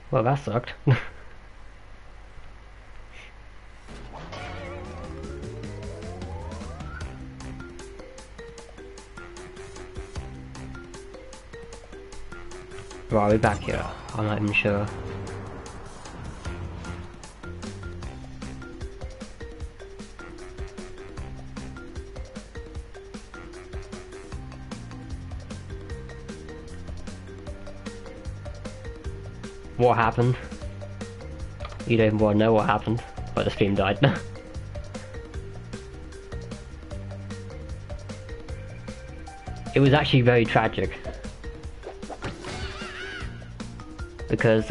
Well, that sucked. Right, are we back here? I'm not even sure. What happened? You don't even want to know what happened, but the stream died. It was actually very tragic. Because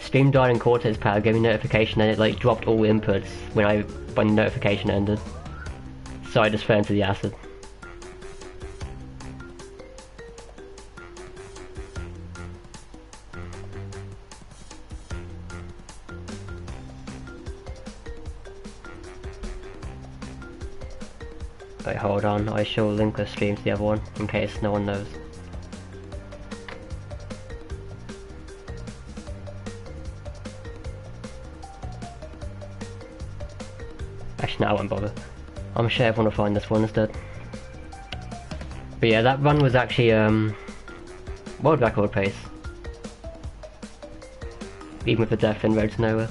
stream died and Cortex Power gave me notification and it like dropped all inputs when the notification ended. So I just fell into the acid. Wait, hold on, I shall link the stream to the other one in case no one knows. Actually, no, I won't bother. I'm sure everyone will find this one instead. But yeah, that run was actually world record pace. Even with the death in Road to Nowhere.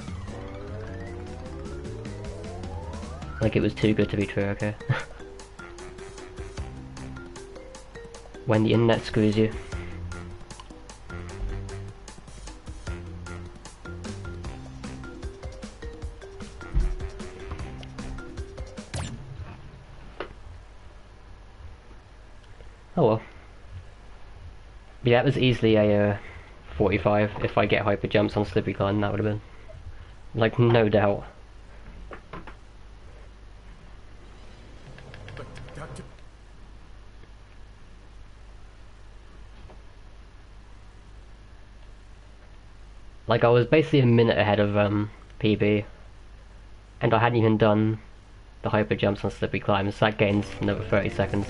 Like it was too good to be true, okay? When the internet screws you. Oh well. Yeah, it was easily a 45 if I get hyper jumps on slippery climb, that would have been. Like, no doubt. Like, I was basically a minute ahead of PB, and I hadn't even done the hyper jumps on slippery climbs, so that gains another 30 seconds.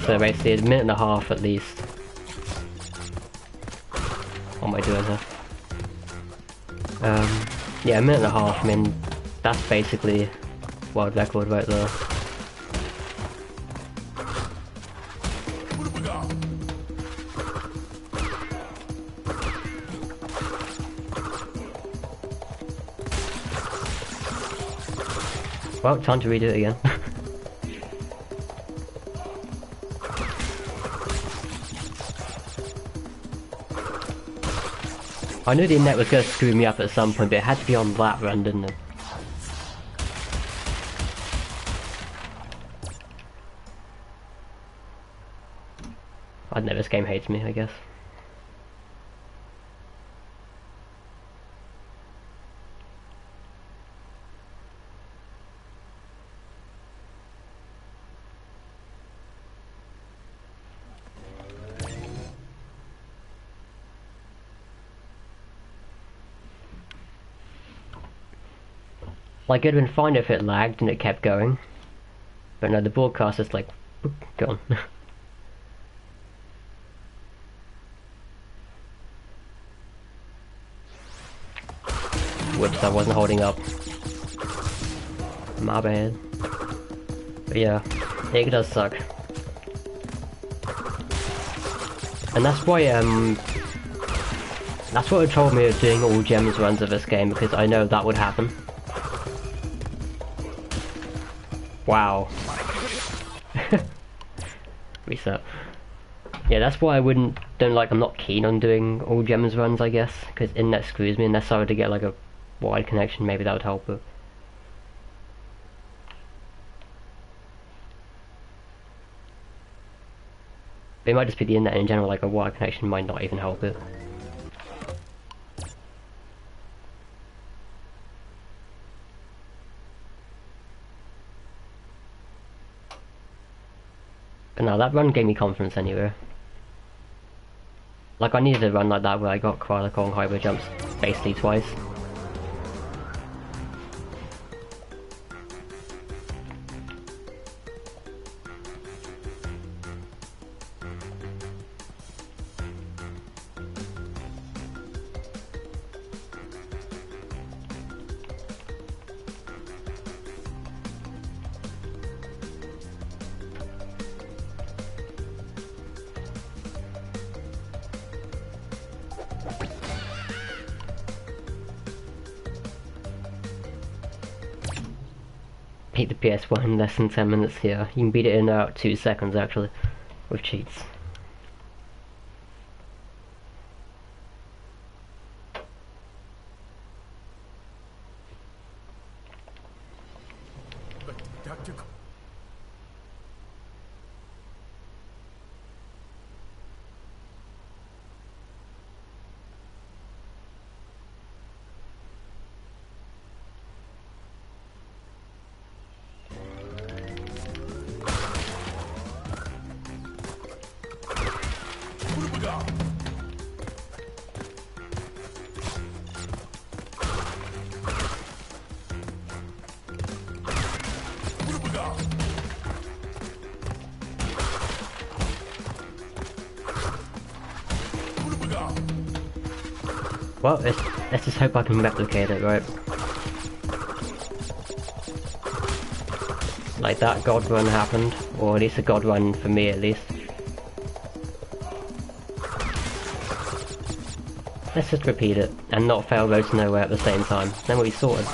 So basically a minute and a half at least. What am I doing here? Yeah, a minute and a half, I mean, that's basically world record right there. Well, time to redo it again. I knew the internet was going to screw me up at some point, but it had to be on that run, didn't it? I don't know, this game hates me, I guess. Like, it'd been fine if it lagged and it kept going. But no, the broadcast is like, boop, gone. Whoops, I wasn't holding up. My bad. But yeah, it does suck. And that's why, that's what it told me of doing all gems runs of this game, because I know that would happen. Wow. Reset. Yeah, that's why I'm not keen on doing all gems runs, I guess, because internet screws me unless I were to get like a wide connection, maybe that would help, but it might just be the internet in general, like a wide connection might not even help it. But no, that run gave me confidence anyway. Like, I needed a run like that where I got quite long hyper jumps basically twice. Beat the PS1 in less than 10 minutes here. You can beat it in about 2 seconds actually, with cheats. Well, let's just hope I can replicate it, right? Like that god run happened, or at least a god run for me at least. Let's just repeat it, and not fail Road to Nowhere at the same time. Then we'll be sorted.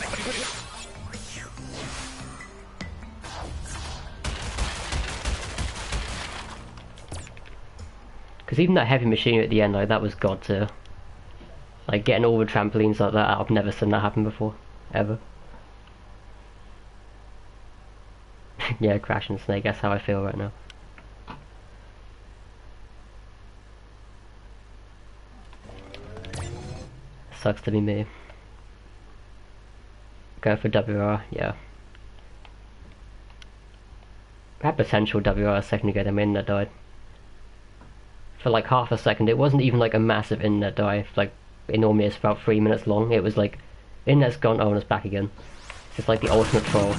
Because even that heavy machinery at the end, like that was god tier. Like getting all the trampolines like that, I've never seen that happen before, ever. Yeah, Crash and Snake, that's how I feel right now. Sucks to be me. Going for WR, yeah. I had potential WR a second ago, then my internet died. For like half a second, it wasn't even like a massive internet dive, like it normally is about 3 minutes long. It was like, internet's gone, oh and it's back again. It's just like the ultimate troll.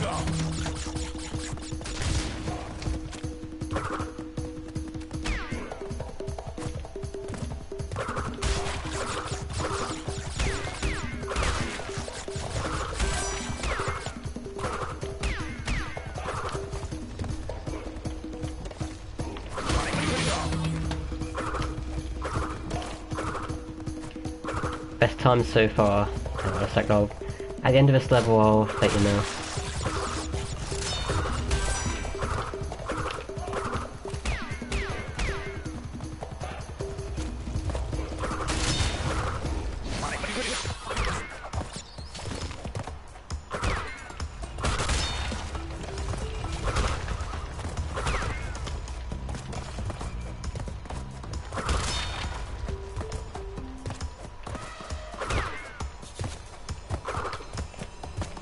Best time so far. Hang on a sec, at the end of this level I'll let you know.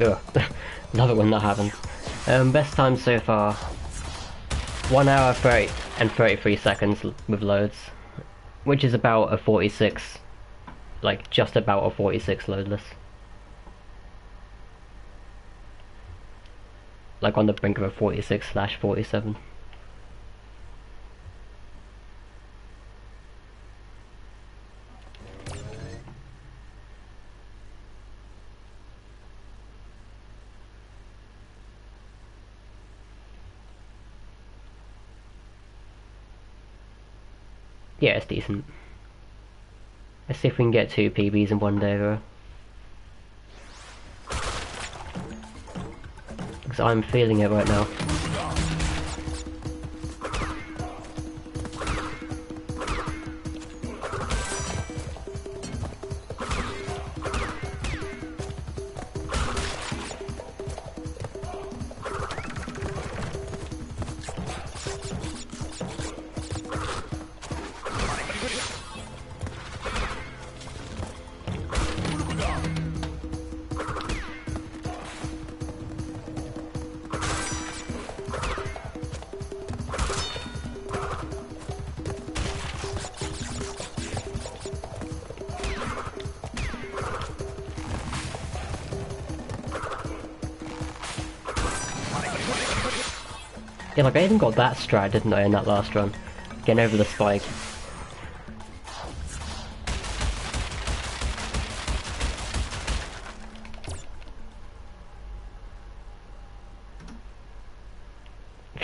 Ugh. Love it when that happens. Best time so far, 1 hour 30 and 33 seconds with loads, which is about a 46, like just about a 46 loadless. Like on the brink of a 46/47. Yeah, it's decent. Let's see if we can get 2 PBs in one day, though. Because I'm feeling it right now. Yeah, like I even got that stride, didn't I, in that last run? Getting over the spike.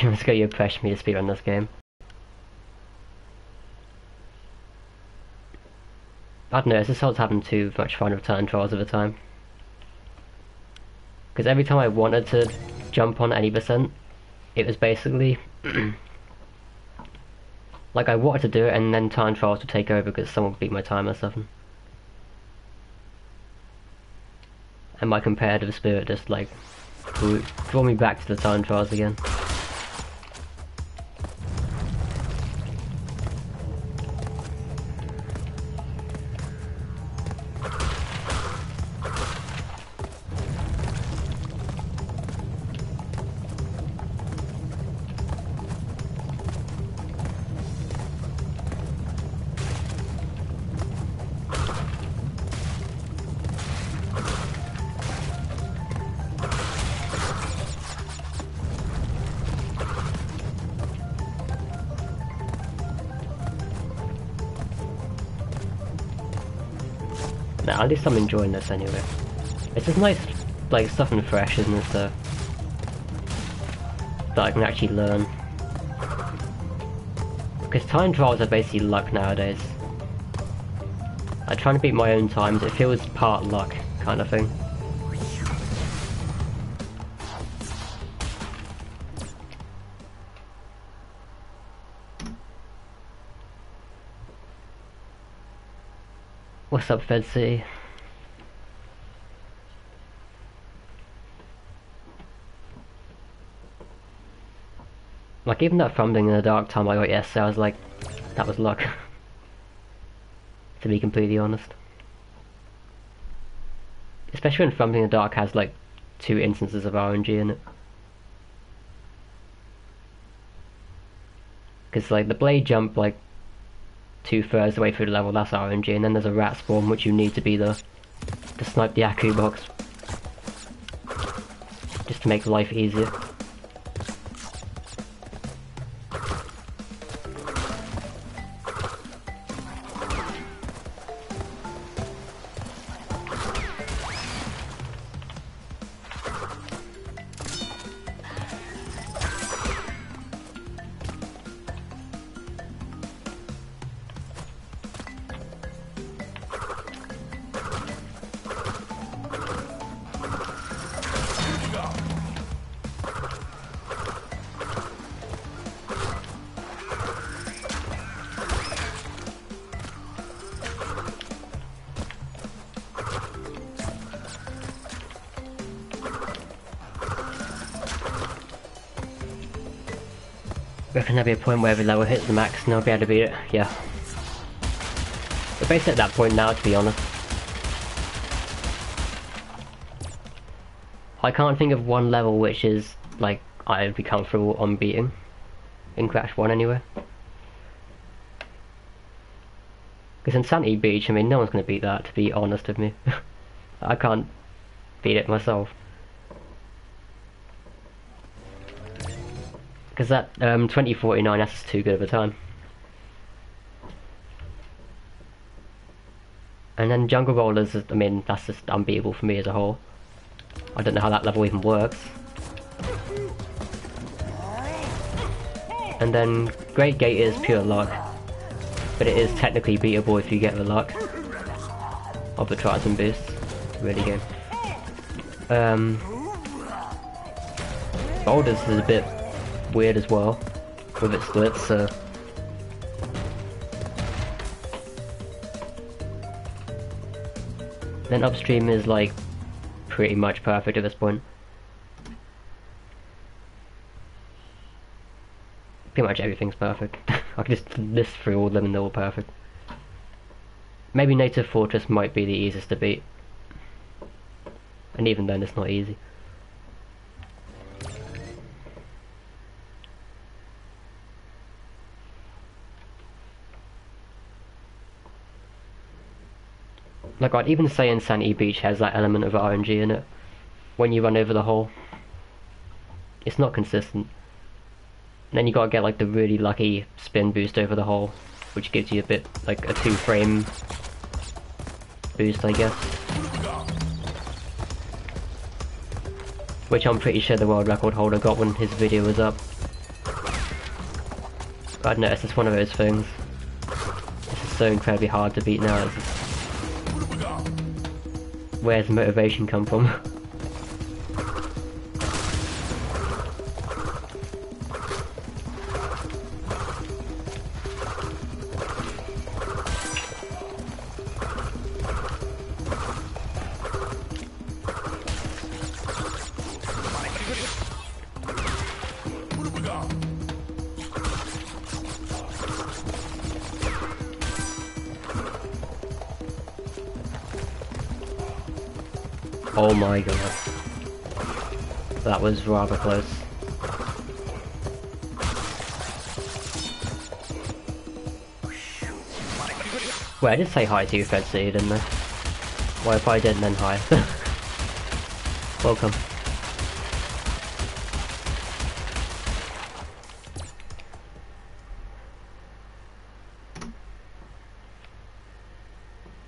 Let's go, you pressure me to speedrun this game. I don't know, this is having too much fun with turn trials at the time. Because every time I wanted to jump on any percent. It was basically like I wanted to do it and then time trials would take over because someone beat my time or something. And my competitive spirit just like draw me back to the time trials again. Nah, at least I'm enjoying this anyway. It's just nice, like, something fresh, isn't it, so that I can actually learn. Because time trials are basically luck nowadays. Like, trying to beat my own times, it feels part luck, kind of thing. What's up, Fed City? Like, even that fumbling in the dark time I got yesterday, I was like, that was luck. To be completely honest. Especially when fumbling in the dark has, like, 2 instances of RNG in it. Because, like, the blade jump, like, 2/3 the way through the level, that's RNG, and then there's a rat spawn which you need to be there to snipe the Aku box. Just to make life easier. Reckon there'll be a point where every level hits the max and I'll be able to beat it, yeah. We're basically at that point now, to be honest. I can't think of one level which is, like, I'd be comfortable on beating. In Crash 1 anyway. Because Insanity Beach, I mean, no one's going to beat that, to be honest with me. I can't beat it myself. Because that 2049, that's just too good of a time. And then Jungle Rollers, I mean, that's just unbeatable for me as a whole. I don't know how that level even works. And then Great Gate is pure luck. But it is technically beatable if you get the luck of the Triton boost. Really good. Boulders is a bit weird as well with its splits, so then Upstream is like pretty much perfect at this point. Pretty much everything's perfect. I can just list through all of them and they're all perfect. Maybe Native Fortress might be the easiest to beat, and even then it's not easy. Like, I'd even say Insanity Beach has that element of RNG in it. When you run over the hole, it's not consistent. And then you gotta get like the really lucky spin boost over the hole, which gives you a bit like a 2-frame boost, I guess. Which I'm pretty sure the world record holder got when his video was up. But I don't know, it's just one of those things. It's just so incredibly hard to beat now. It's just, where's the motivation come from? Oh my god. That was rather close. Wait, I did say hi to you, Fed City, didn't I? Well, if I didn't, then hi. Welcome.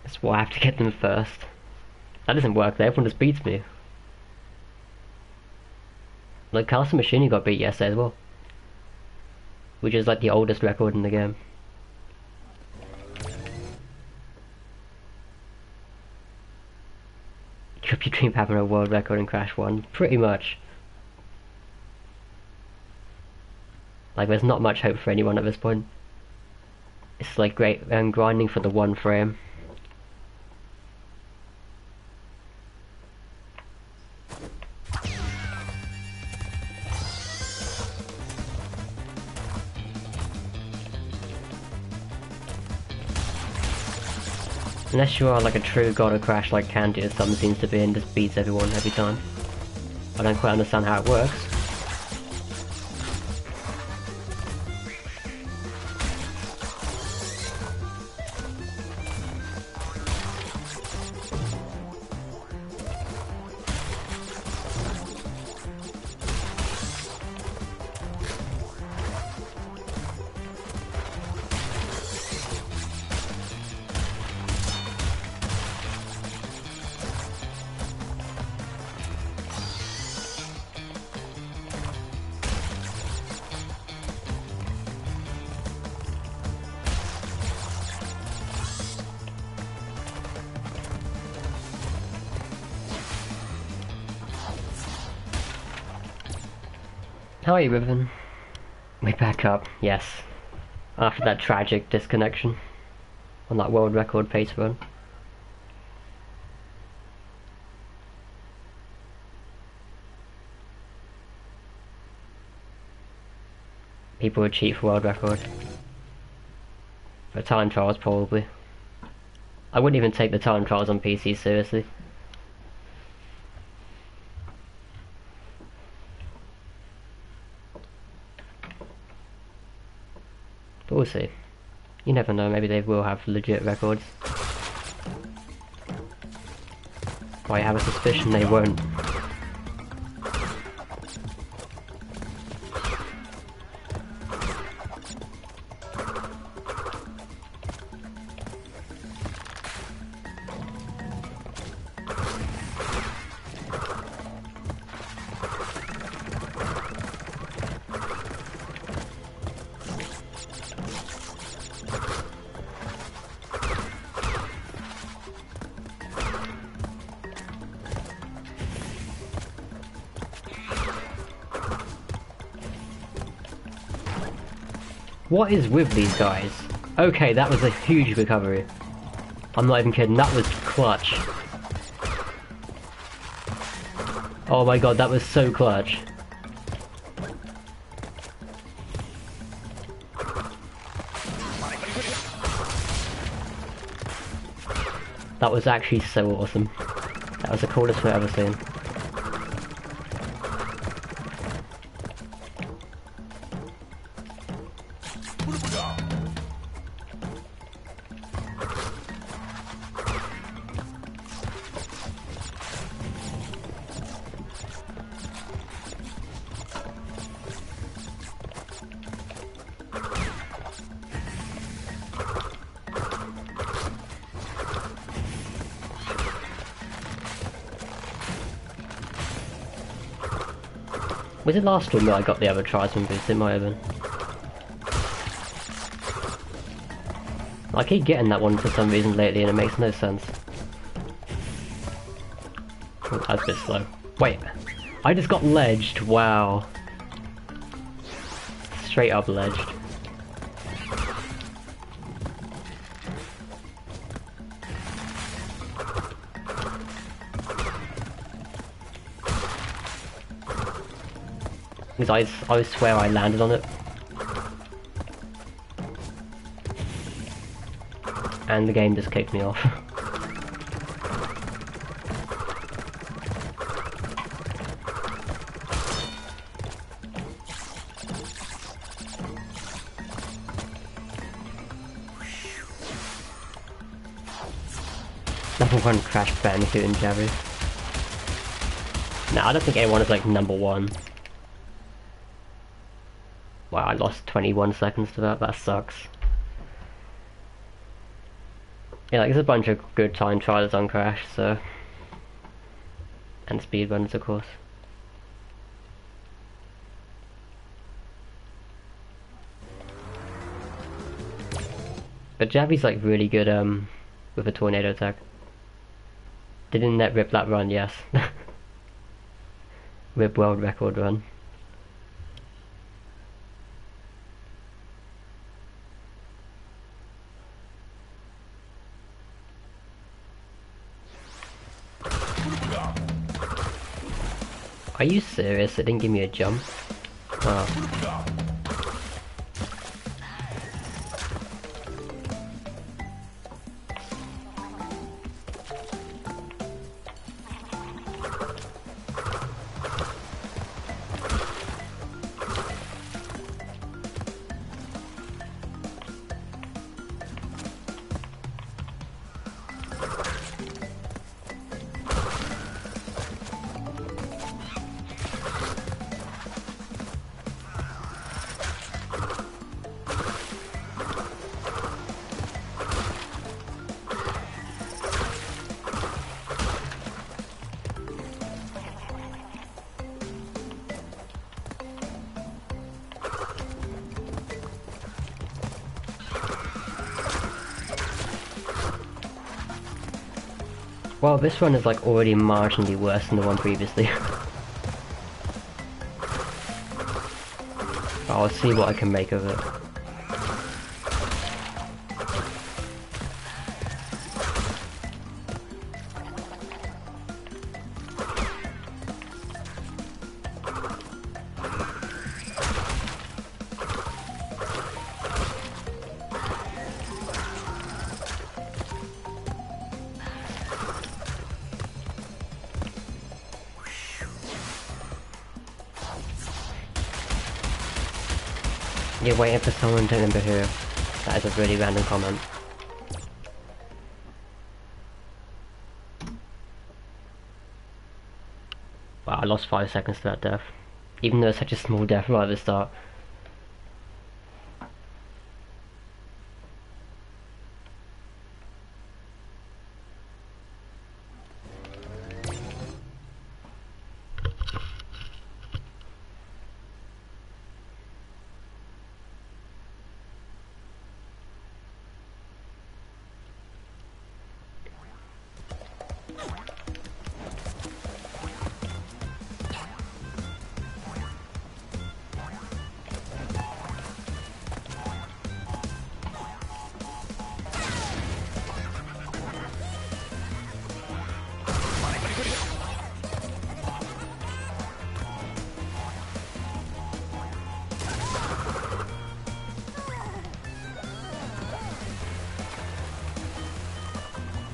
That's why I have to get them first. That doesn't work there, everyone just beats me. Like, Castle Machine got beat yesterday as well. Which is like the oldest record in the game. Give up your dream of having a world record in Crash 1, pretty much. Like, there's not much hope for anyone at this point. It's like great grinding for the one frame. Unless you are like a true god of Crash like Candy or something seems to be and just beats everyone every time. I don't quite understand how it works. How are you, Riven? We back up, yes. After that tragic disconnection on that world record pace run. People would cheat for world record. For time trials, probably. I wouldn't even take the time trials on PC seriously. But we'll see. You never know, maybe they will have legit records. I have a suspicion they won't. What is with these guys? Okay, that was a huge recovery. I'm not even kidding, that was clutch. Oh my god, that was so clutch. That was actually so awesome. That was the coolest thing I've ever seen. Was it last stream that I got the other tribesman boost? It might have been. I keep getting that one for some reason lately and it makes no sense. Oh, that's a bit slow. Wait, I just got ledged, wow. Straight up ledged. Because I swear I landed on it. And the game just kicked me off. Number one Crash Bandicoot and Javi. Nah, I don't think anyone is like number one. Wow, I lost 21 seconds to that. That sucks. Yeah, like there's a bunch of good time trials on Crash, so... And speedruns, of course. But Javi's like really good with a tornado attack. Didn't net rip that run, yes. Rip world record run. Are you serious? It didn't give me a jump? Oh. Well, this one is like already marginally worse than the one previously. I'll see what I can make of it. You're waiting for someone to remember who. That is a really random comment. Wow, I lost 5 seconds to that death. Even though it's such a small death right at the start.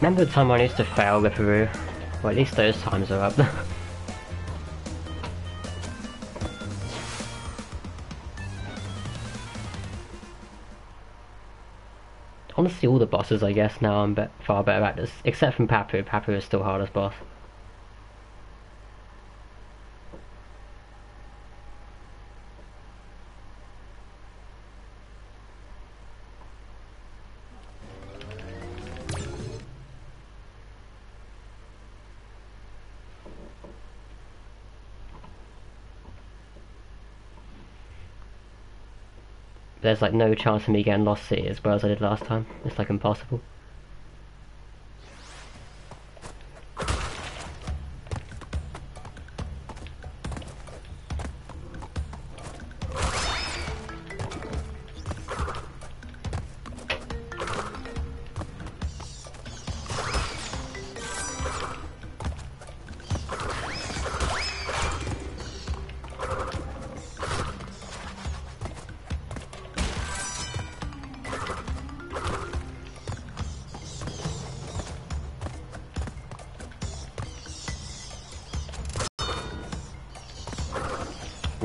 Remember the time I used to fail with Peru? Well, at least those times are up. Honestly, all the bosses, I guess, now I'm far better at this. Except from Papu. Papu is still hardest boss. There's like no chance of me getting Lost City as well as I did last time. It's like impossible.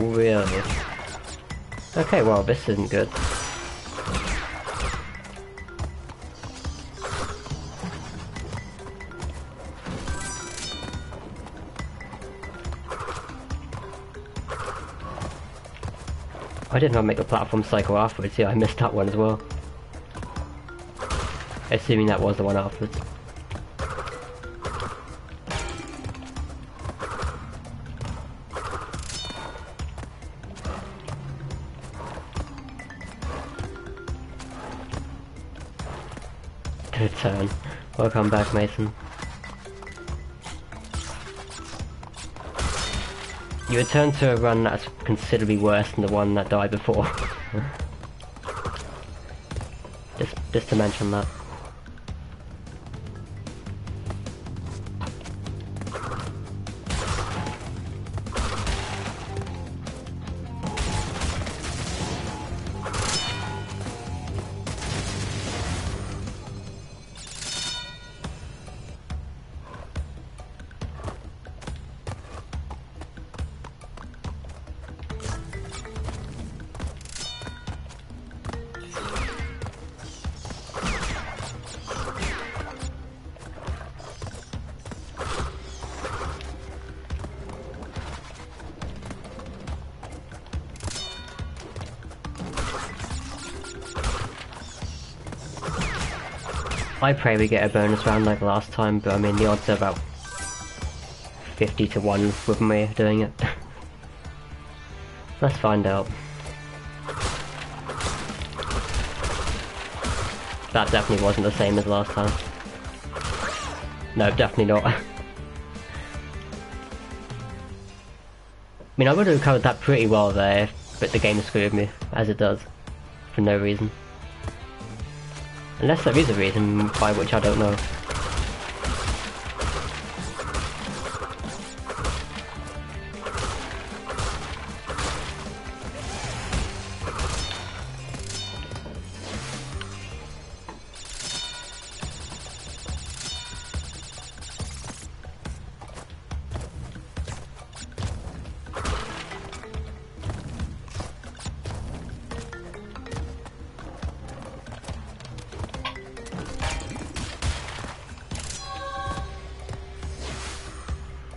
Really? Okay, well, this isn't good. I did not make the platform cycle afterwards, yeah, I missed that one as well. Assuming that was the one afterwards. Good turn. Welcome back, Mason. You return to a run that's considerably worse than the one that died before. just to mention that. I pray we get a bonus round like last time, but I mean the odds are about 50 to 1 with me doing it. Let's find out. That definitely wasn't the same as last time. No, definitely not. I mean, I would have covered that pretty well there, but the game screwed me, as it does, for no reason. Unless there is a reason, by which I don't know.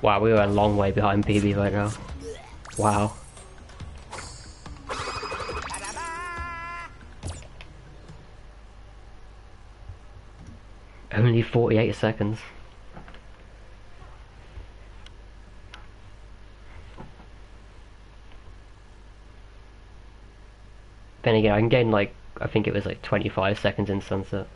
Wow, we are a long way behind PB right now. Wow. Only 48 seconds. Then again, I can gain like, I think it was like 25 seconds in Sunset.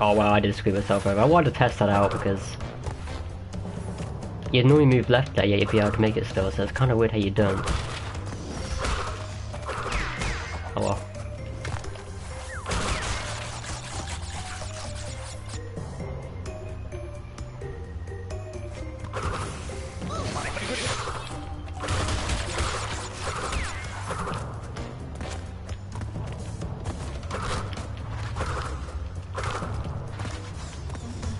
Oh wow, I did screw myself over. I wanted to test that out because you'd normally move left there, yeah, you'd be able to make it still, so it's kind of weird how you don't. Oh well.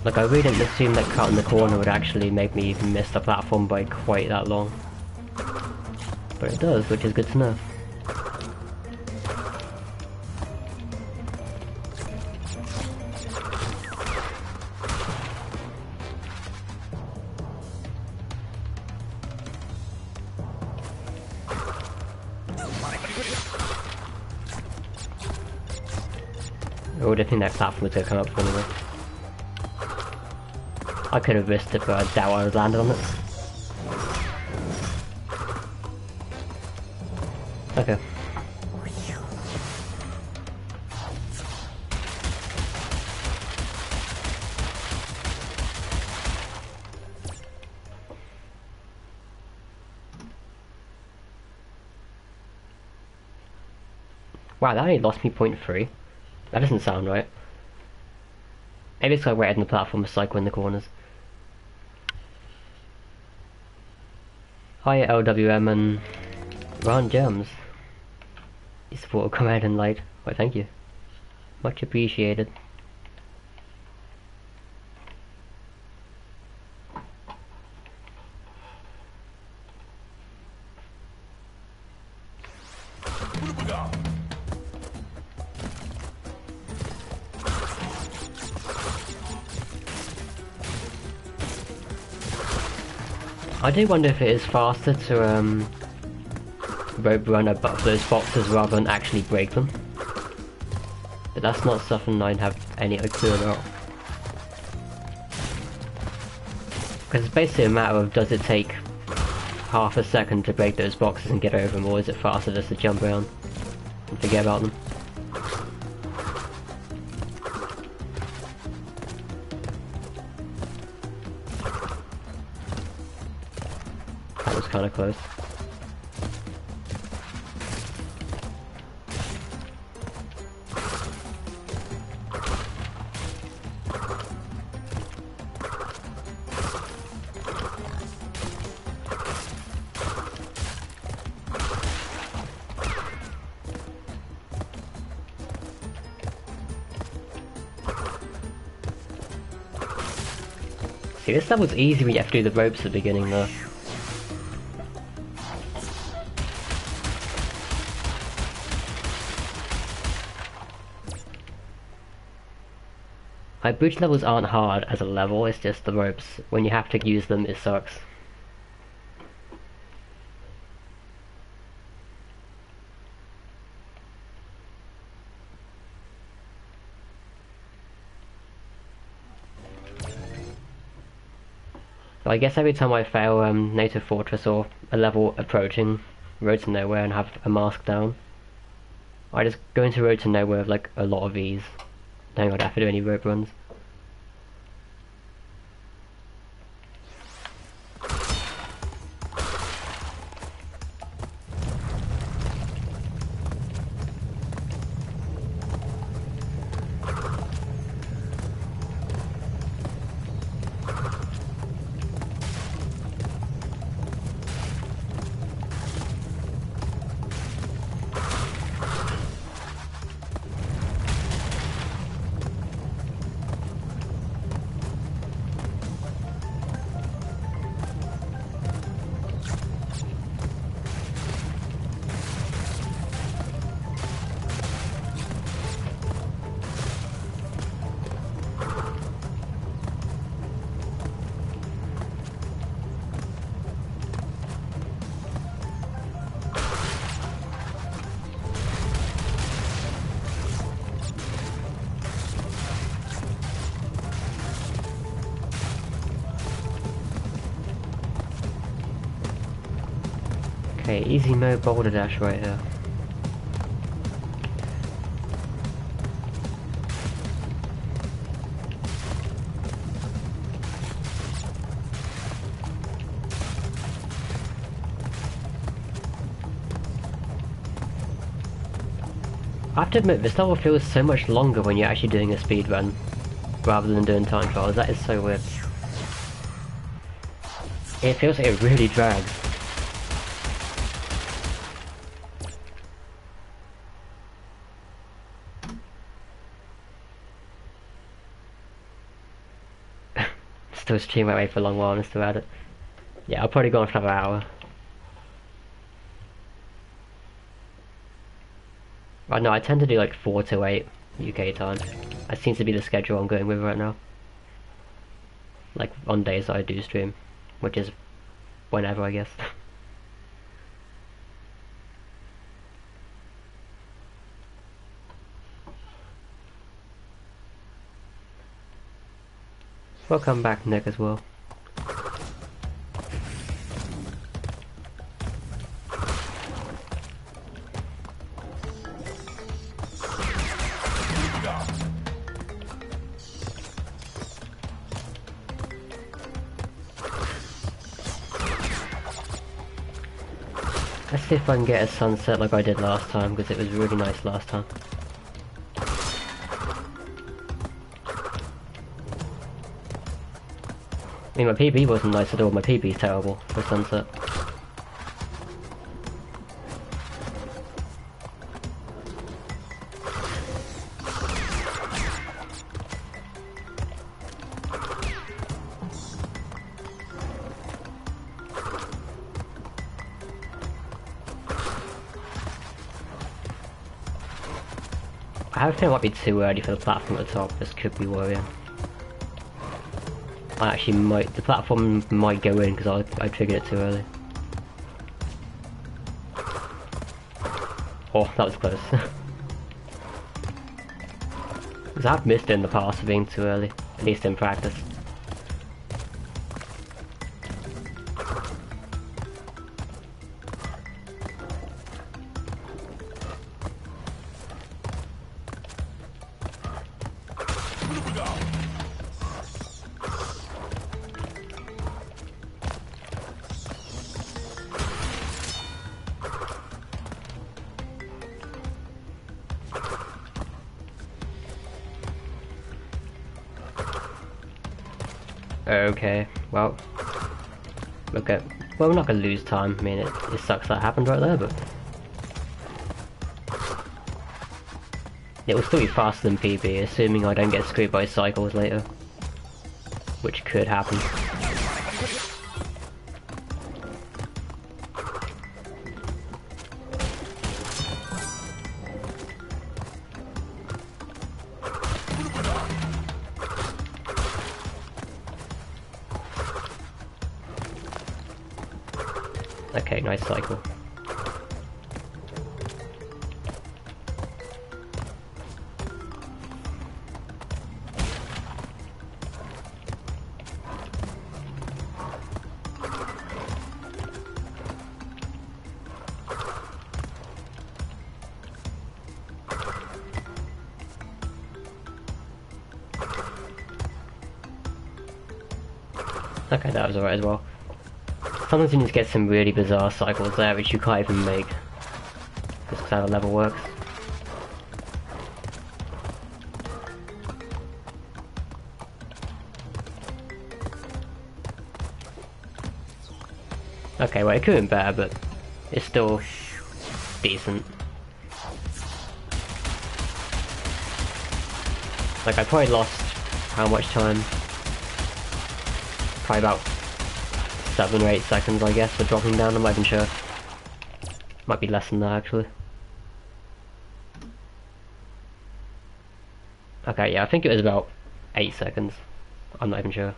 Like, I really didn't assume that cutting the corner would actually make me miss the platform by quite that long. But it does, which is good to know. I would have think that platform was going to come up for me. I could have risked it, but I doubt I would have landed on it. Okay. Wow, that only lost me 0.3. That doesn't sound right. Maybe it's like waiting on the platform to cycle in the corners. Hi LWM and Ron Gems. You support Command and Light. Why, thank you. Much appreciated. I do wonder if it is faster to rope run above those boxes rather than actually break them. But that's not something I'd have any clue about. Because it's basically a matter of, does it take half a second to break those boxes and get over them, or is it faster just to jump around and forget about them? That was kind of close. See, this level's easy when you have to do the ropes at the beginning though. Like, bridge levels aren't hard as a level, it's just the ropes. When you have to use them, it sucks. But I guess every time I fail Native Fortress or a level approaching Road to Nowhere and have a mask down, I just go into Road to Nowhere with like a lot of ease. Don't gotta have to do any rope runs. Okay, easy mode boulder dash right here. I have to admit, this level feels so much longer when you're actually doing a speed run rather than doing time trials. That is so weird. It feels like it really drags. Still stream that way for a long while and still at it. Yeah, I'll probably go on for another hour. Right now, I tend to do like 4 to 8 UK time. That seems to be the schedule I'm going with right now. Like on days that I do stream, which is whenever, I guess. Welcome back, Nick, as well. see if I can get a sunset like I did last time, because it was really nice last time. I mean, my PB wasn't nice at all, my PB's terrible for sunset. I think it might be too early for the platform at the top. This could be worrying. I actually might. The platform might go in because I triggered it too early. Oh, that was close. Because I've missed it in the past for being too early, at least in practice. Okay, well, okay. Well, we're not gonna lose time. I mean, it sucks that happened right there, but it will still be faster than PB, assuming I don't get screwed by cycles later, which could happen. Okay, nice cycle. Okay, that was alright as well. Sometimes you need to get some really bizarre cycles there which you can't even make. Just because how the level works. Okay, well it could have been better, but it's still decent. Like I probably lost how much time? Probably about 7 or 8 seconds, I guess, for dropping down. I'm not even sure. Might be less than that, actually. Okay, yeah, I think it was about 8 seconds. I'm not even sure.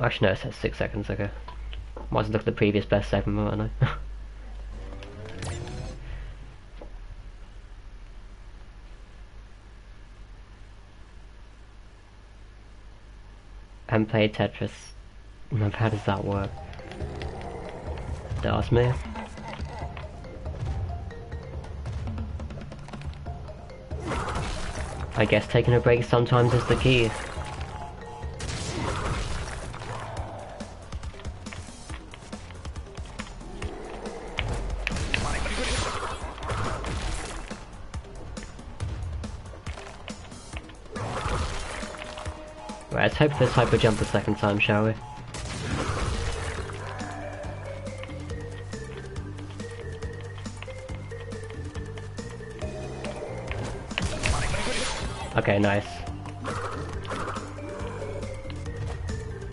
Actually, no, it says 6 seconds, okay. Might as well look at the previous best segment, I know. And play Tetris. How does that work? Don't ask me. I guess taking a break sometimes is the key. Right, let's hope for this hyper jump the second time, shall we? Okay, nice.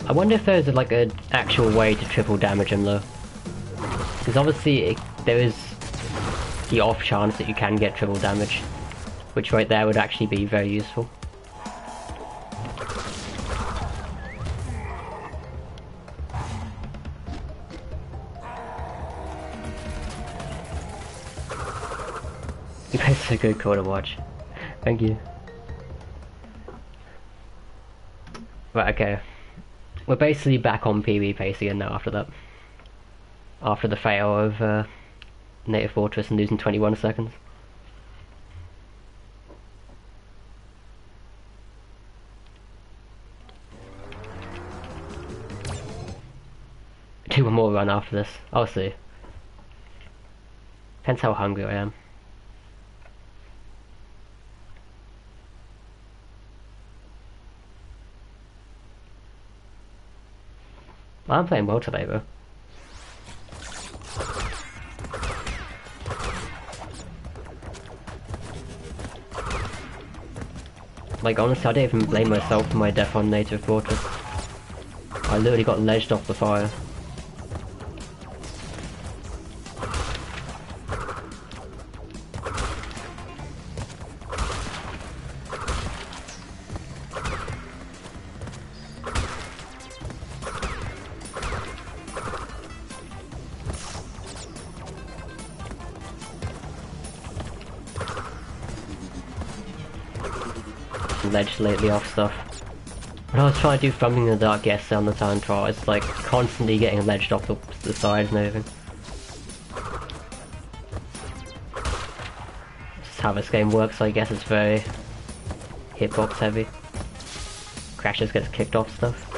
I wonder if there's like an actual way to triple damage him though. Because obviously there is the off chance that you can get triple damage, which right there would actually be very useful. You guys are a good call to watch. Thank you. Right, okay. We're basically back on PB pace again now after that. After the fail of Native Fortress and losing 21 seconds. do one more run after this. I'll see. Depends how hungry I am. I'm playing well today, though. Like, honestly, I don't even blame myself for my death on Native Fortress. I literally got ledged off the fire. Ledged lately off stuff. When I was trying to do Thumbing in the Dark yesterday on the time trial, it's like constantly getting ledged off the sides and everything. That's how this game works, I guess. It's very hitbox heavy. Crashes, gets kicked off stuff.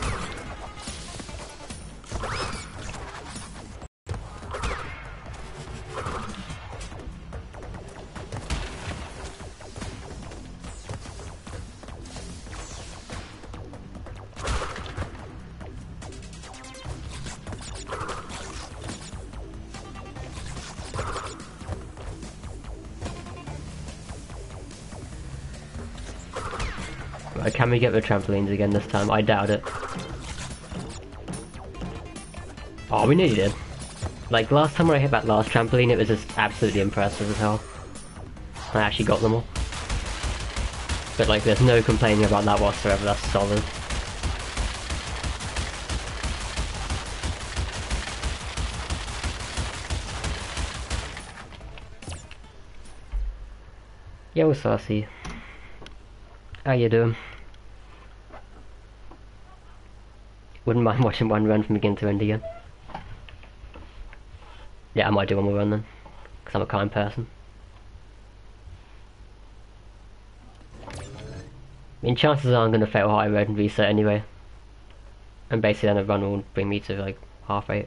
Can we get the trampolines again this time? I doubt it. Oh, we nearly did. Like, last time when I hit that last trampoline, it was just absolutely impressive as hell. I actually got them all. But like, there's no complaining about that whatsoever, that's solid. Yo, Saucy. How you doing? Wouldn't mind watching one run from beginning to end again. Yeah, I might do one more run then, because I'm a kind person. I mean, chances are I'm going to fail high road and reset anyway. And basically then a run will bring me to like half 8.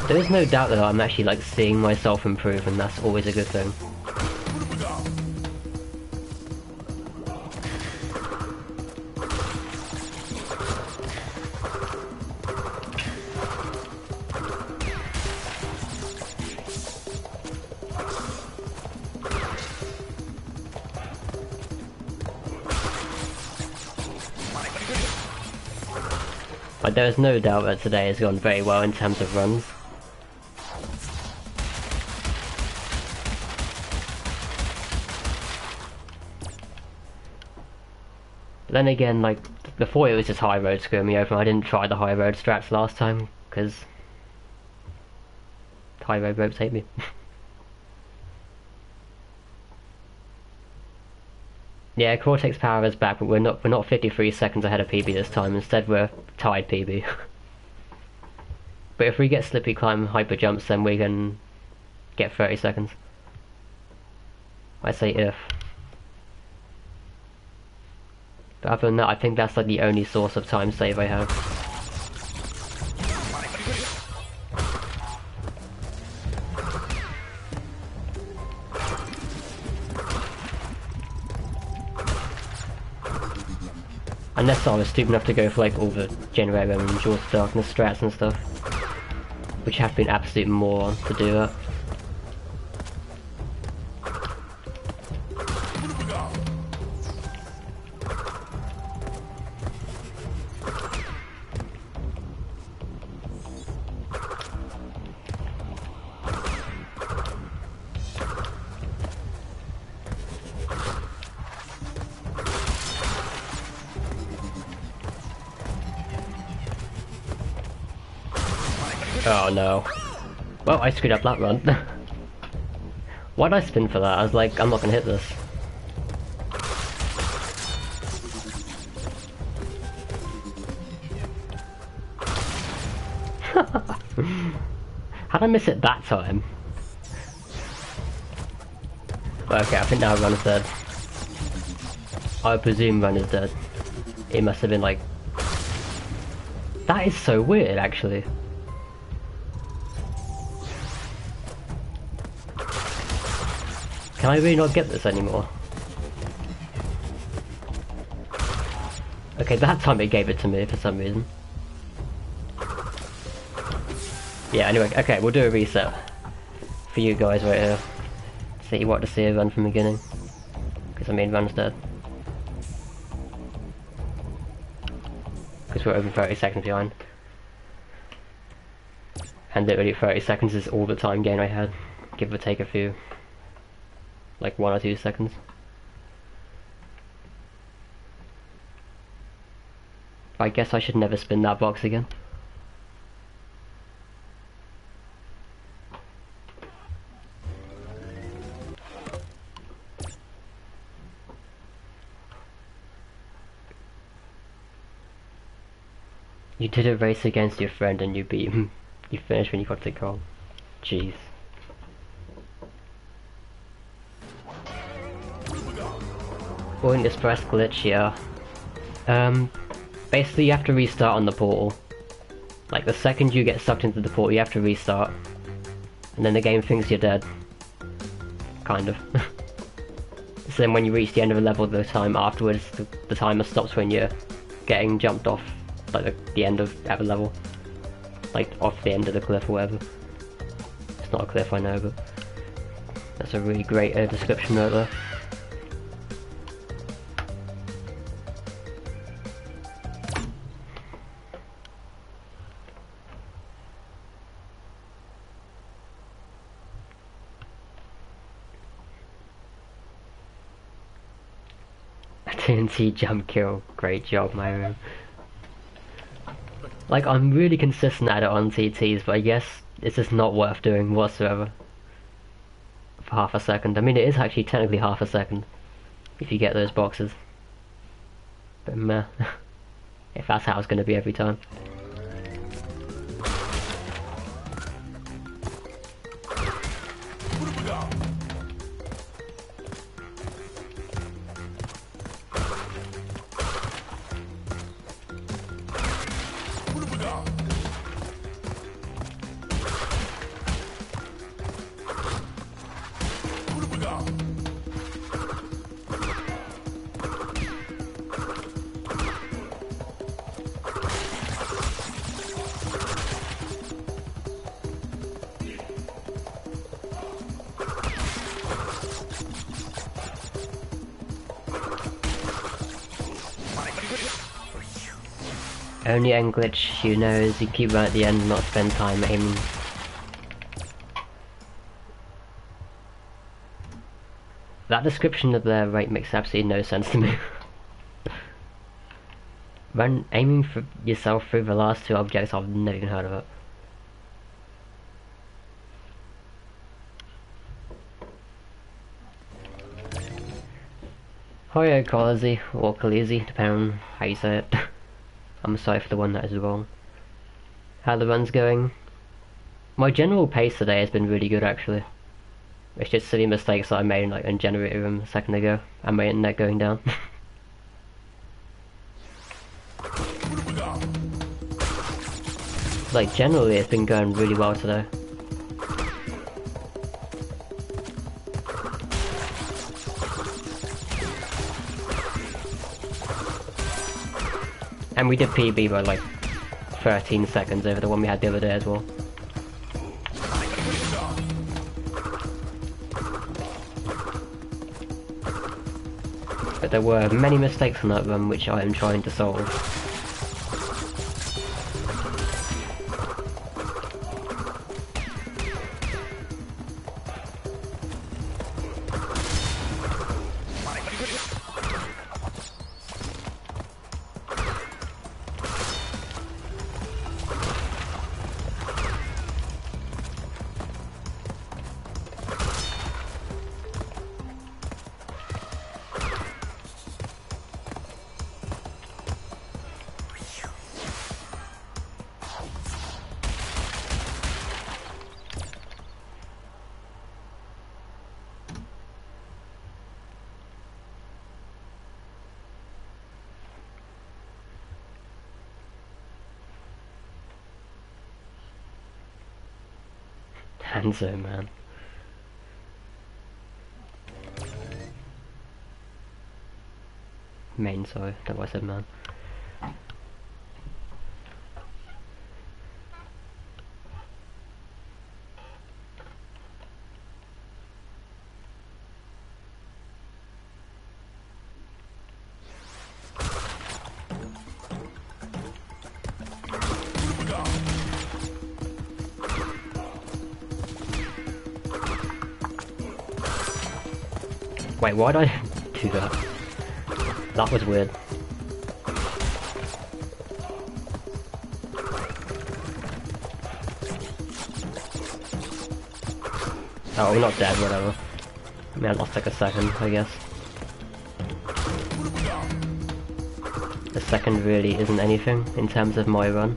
There is no doubt that I'm actually like seeing myself improve, and that's always a good thing. Like, there is no doubt that today has gone very well in terms of runs. But then again, like, before it was just high road screwing me over. I didn't try the high road strats last time, because high road ropes hate me. Yeah, Cortex Power is back, but we're not 53 seconds ahead of PB this time. Instead, we're tied PB. But if we get Slippy Climb hyper jumps, then we can get 30 seconds. I say if. But other than that, I think that's like the only source of time save I have. Unless I was stupid enough to go for like all the Generator and Jaws of Darkness strats and stuff. Which have been absolute morons to do that. Oh no. Well, I screwed up that run. Why'd I spin for that? I was like, I'm not gonna hit this. How'd I miss it that time? Well, okay, I think now Run is dead. I presume Run is dead. It must have been like... That is so weird, actually. Can I really not get this anymore? Okay, that time it gave it to me for some reason. Yeah, anyway, okay, we'll do a reset for you guys right here. So you want to see a run from the beginning. Because I mean, Run's dead. Because we're over 30 seconds behind. And literally 30 seconds is all the time gain I had. Give or take a few. Like 1 or 2 seconds. I guess I should never spin that box again. You did a race against your friend and you beat him. You finished when you got to goal. Jeez. Point express glitch here. Basically you have to restart on the portal. Like the second you get sucked into the portal you have to restart. And then the game thinks you're dead. Kind of. So then when you reach the end of a level the time afterwards, the timer stops when you're getting jumped off. Like the end of a level. Like off the end of the cliff or whatever. It's not a cliff, I know, but that's a really great description right there. TNT jump kill, great job, Myro. Like, I'm really consistent at it on TTs, but I guess it's just not worth doing whatsoever. For half a second. I mean, it is actually technically half a second. If you get those boxes. But meh. If that's how it's going to be every time. Only end glitch you know is you keep right at the end and not spend time aiming. That description of their rate makes absolutely no sense to me. When aiming for yourself through the last 2 objects, I've never even heard of it. Hoyo Khaleesi, or Khaleesi, depending on how you say it. I'm sorry for the one that is wrong. How the run's going? My general pace today has been really good actually. It's just silly mistakes that I made like in generator room a second ago and my internet going down. Like generally it's been going really well today. And we did PB by like 13 seconds over the one we had the other day as well. But there were many mistakes on that run which I am trying to solve. Hanzo, man. Main, sorry, don't know why I said man. Wait, why'd I do that? That was weird. Oh, we're not dead, whatever. I mean, I lost like a second, I guess. A second really isn't anything in terms of my run.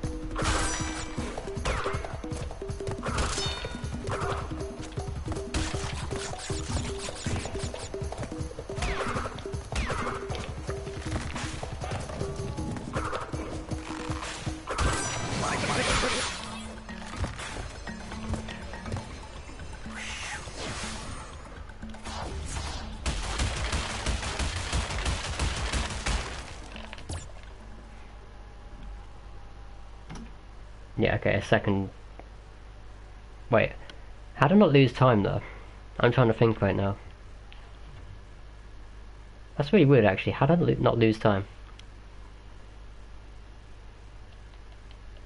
Yeah, okay, a second... Wait, how did I not lose time though? I'm trying to think right now. That's really weird actually, how did I not lose time?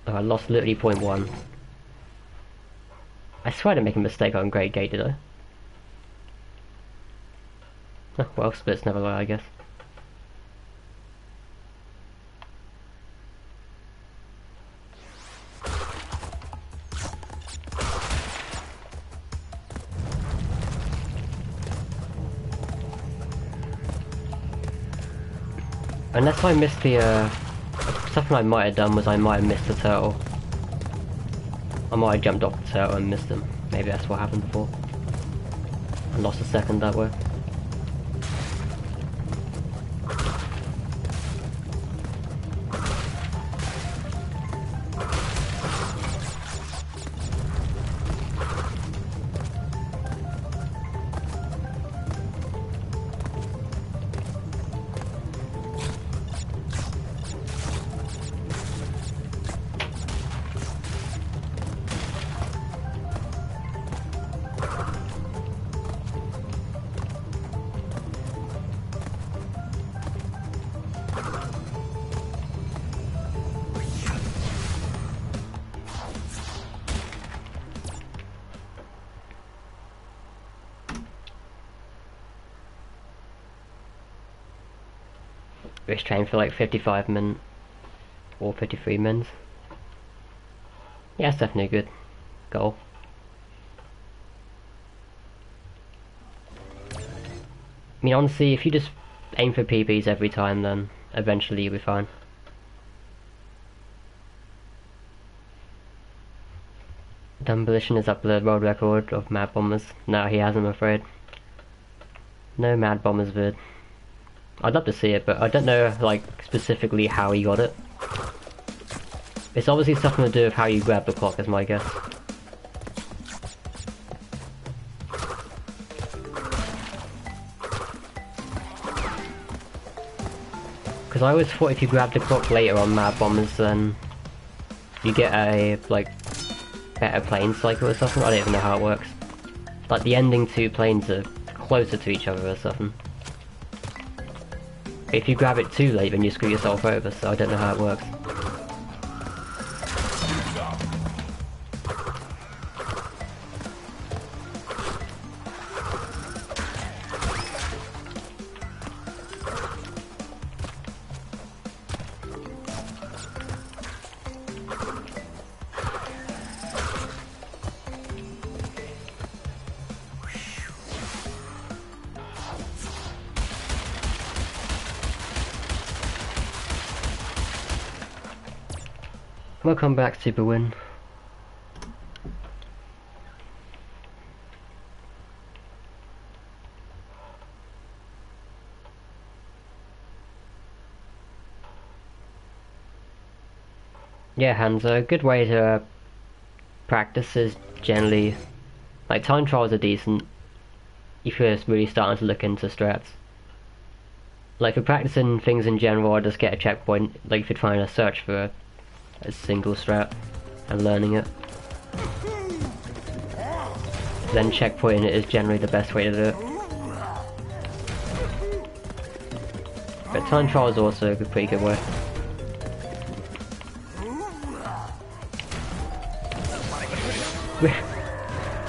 Oh, I lost literally 0.1. I swear I didn't make a mistake on Great Gate, did I? Oh, well, splits never lie, I guess. Unless I missed the, something I might have done was I might have missed the turtle. I might have jumped off the turtle and missed him. Maybe that's what happened before. I lost a second that way. Race train for like 55 minutes or 53 minutes. Yeah, it's definitely a good goal. I mean, honestly, if you just aim for PBs every time, then eventually you'll be fine. Demolition is up the world record of Mad Bombers. No, he hasn't, I'm afraid. No Mad Bombers vid. I'd love to see it, but I don't know, like, specifically how he got it. It's obviously something to do with how you grab the clock, is my guess. Because I always thought if you grab the clock later on Mad Bombers, then you get a, like, better plane cycle or something. I don't even know how it works. Like, the ending two planes are closer to each other or something. If you grab it too late, then you screw yourself over, so I don't know how it works. Welcome back, Super Win. Yeah, Hanzo, a good way to practice is generally Like, time trials are decent if you're really starting to look into strats. Like, for practicing things in general, I just get a checkpoint, like if you're trying to search for a single strat and learning it. Then checkpointing it is generally the best way to do it. But time trial is also a pretty good way.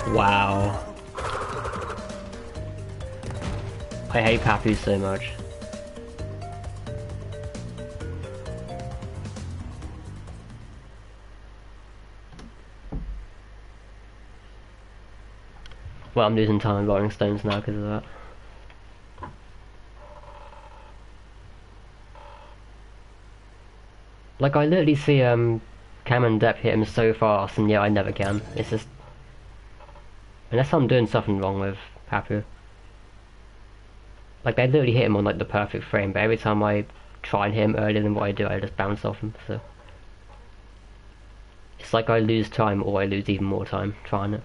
Wow. I hate Papu so much. Well, I'm losing time on Rolling Stones now because of that. Like, I literally see Cam and Depp hit him so fast, and yeah, I never can. It's just... Unless I'm doing something wrong with Papu. Like, they literally hit him on, like, the perfect frame, but every time I try and hit him earlier than what I do, I just bounce off him, so... It's like I lose time, or I lose even more time trying it.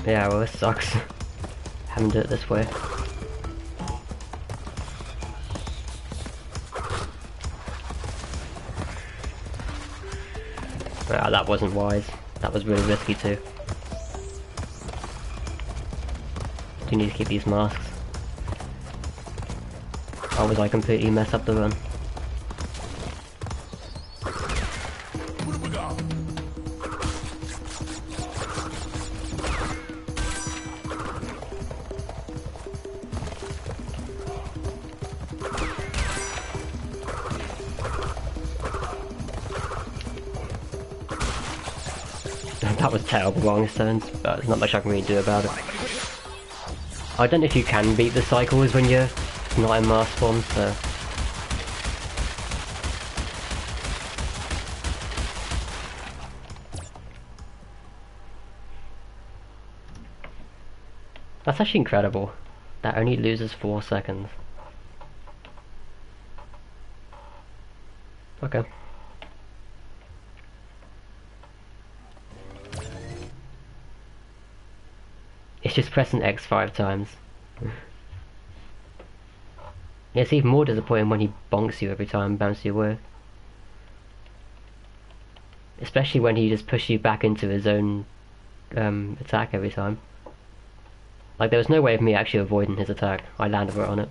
Yeah, well, this sucks. Having to do it this way. Ah, that wasn't wise. That was really risky too. Do need to keep these masks. Otherwise I completely mess up the run. That was terrible wrong stones, but there's not much I can really do about it. I don't know if you can beat the cycles when you're not in mask form, so... That's actually incredible. That only loses 4 seconds. Okay. It's just pressing X 5 times. It's even more disappointing when he bonks you every time and bounces you away. Especially when he just pushes you back into his own attack every time. Like, there was no way of me actually avoiding his attack. I landed right on it.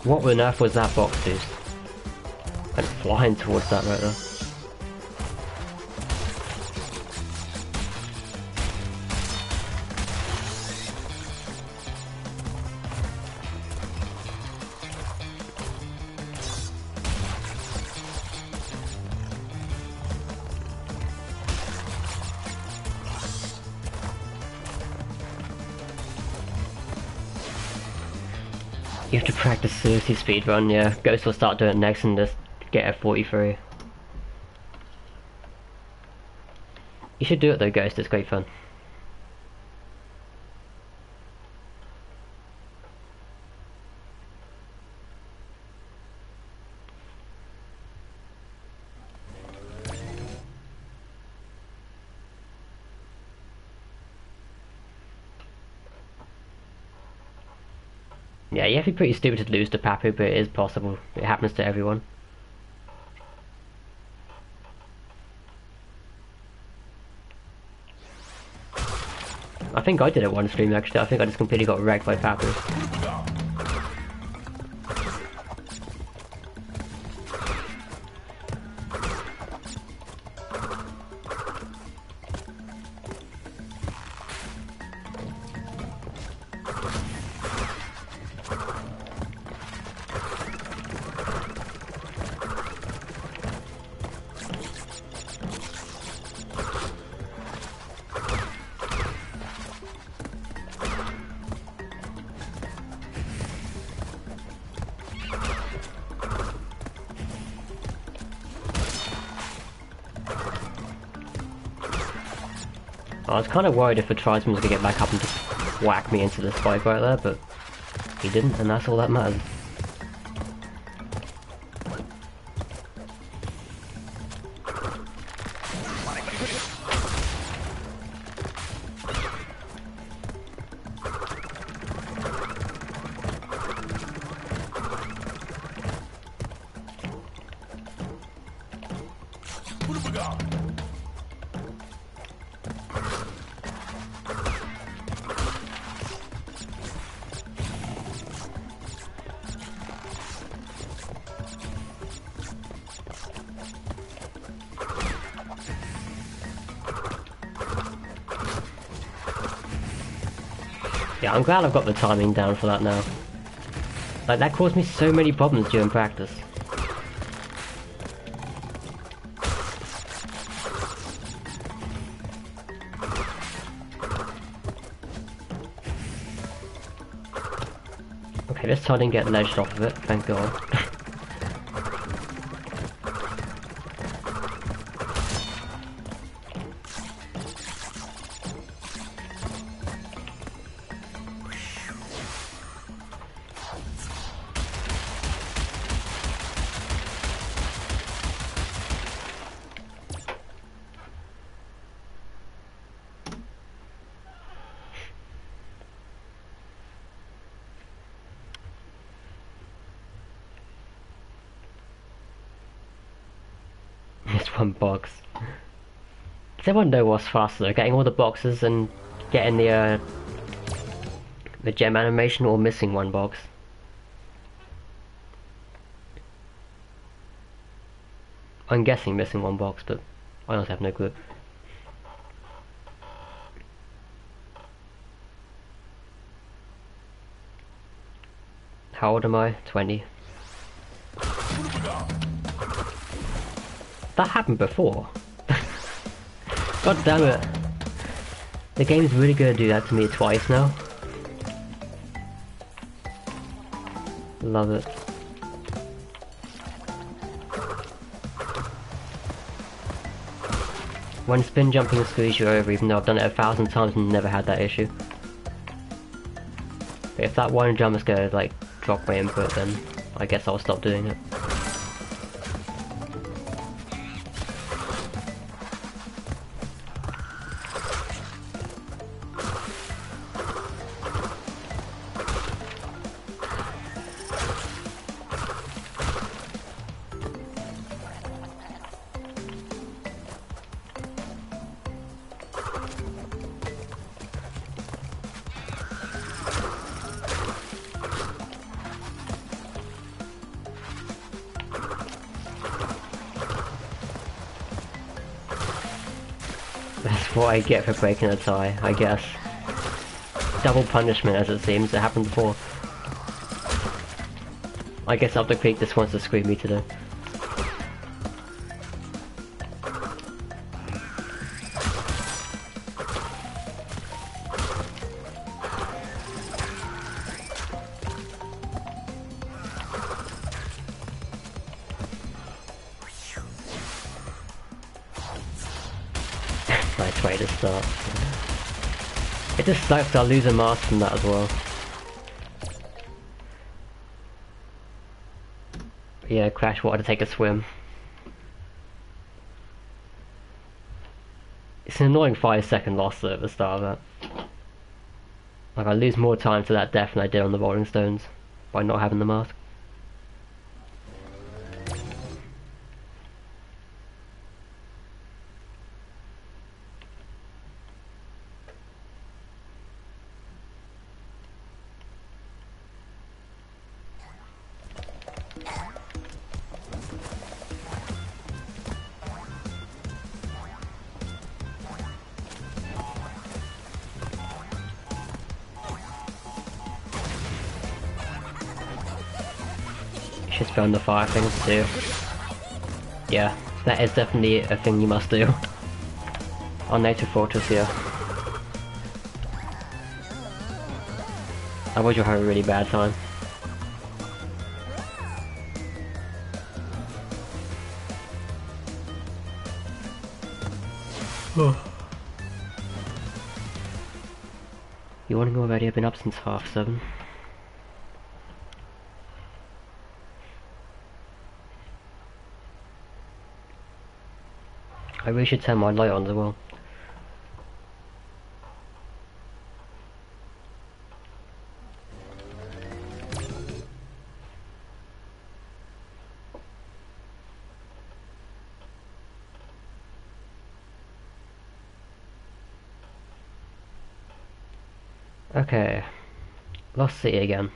What on earth was that box boost? Went flying towards that right there. You have to practice seriously speedrun, yeah. Ghost will start doing it next and just get a 43. You should do it though, Ghost, it's great fun. Yeah, you have to be pretty stupid to lose to Papu, but it is possible. It happens to everyone. I think I did it one stream actually. I think I just completely got wrecked by Papu. I was kind of worried if a tribesman was going to get back up and just whack me into the spike right there, but he didn't, and that's all that matters. Yeah, I'm glad I've got the timing down for that now. Like, that caused me so many problems during practice. Okay, this time I didn't get ledged off of it, thank god. This one box. Does anyone know what's faster, getting all the boxes and getting the gem animation, or missing one box? I'm guessing missing one box, but I honestly have no clue. How old am I? 20. That happened before. God damn it. The game's really gonna do that to me twice now. Love it. When spin jumping screws you over, even though I've done it 1,000 times and never had that issue. But if that one jump is gonna like drop my input, then I guess I'll stop doing it. That's what I get for breaking a tie, I guess. Double punishment, as it seems. It happened before. I guess Up the Creek just wants to scream me today. Nice way to start. It just sucks I'll lose a mask from that as well. Yeah, Crash wanted to take a swim. It's an annoying 5-second loss though at the start of that. Like, I lose more time to that death than I did on the Rolling Stones by not having the mask. Should spell on the fire things too. Yeah, that is definitely a thing you must do. On Native Fortress here. Otherwise you'll have a really bad time. Yawning already, I've been up since 7:30. I really should turn my light on as well. Okay, Lost City again.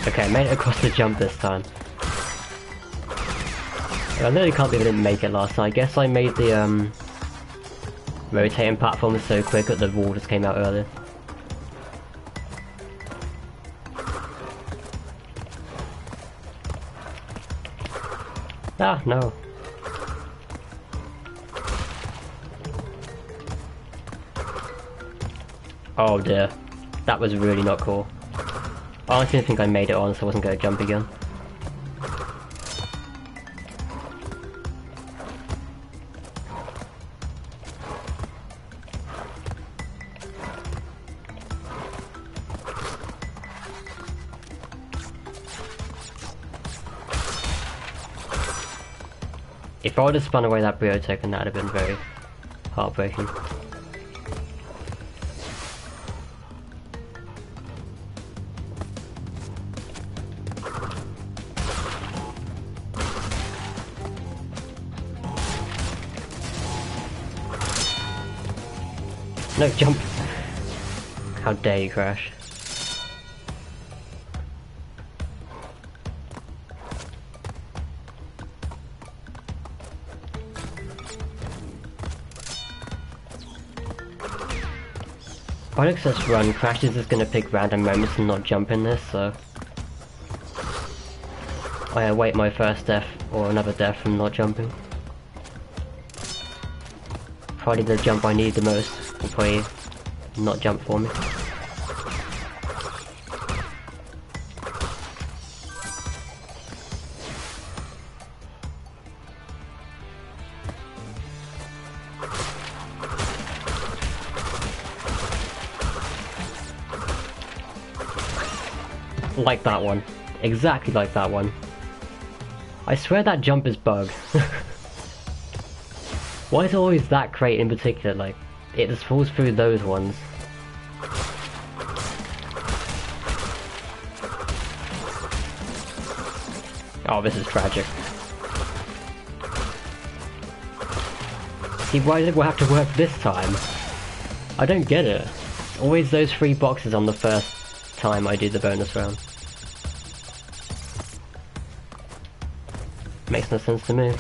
Okay, I made it across the jump this time. I literally can't believe I didn't make it last time. I guess I made the rotating platform so quick that the wall just came out earlier. Ah, no. Oh dear. That was really not cool. I honestly didn't think I made it on, so I wasn't going to jump again. If I would have spun away that Brio token, that would have been very heartbreaking. No, jump! How dare you crash. Onyx says run, Crash is just gonna pick random moments and not jump in this, so I await my first death or another death from not jumping. Probably the jump I need the most will probably not jump for me. Like that one. Exactly like that one. I swear that jump is bugged. Why is it always that crate in particular? Like, it just falls through those ones. Oh, this is tragic. See, why did it have to work this time? I don't get it. Always those 3 boxes on the first time I do the bonus round. Makes no sense to me.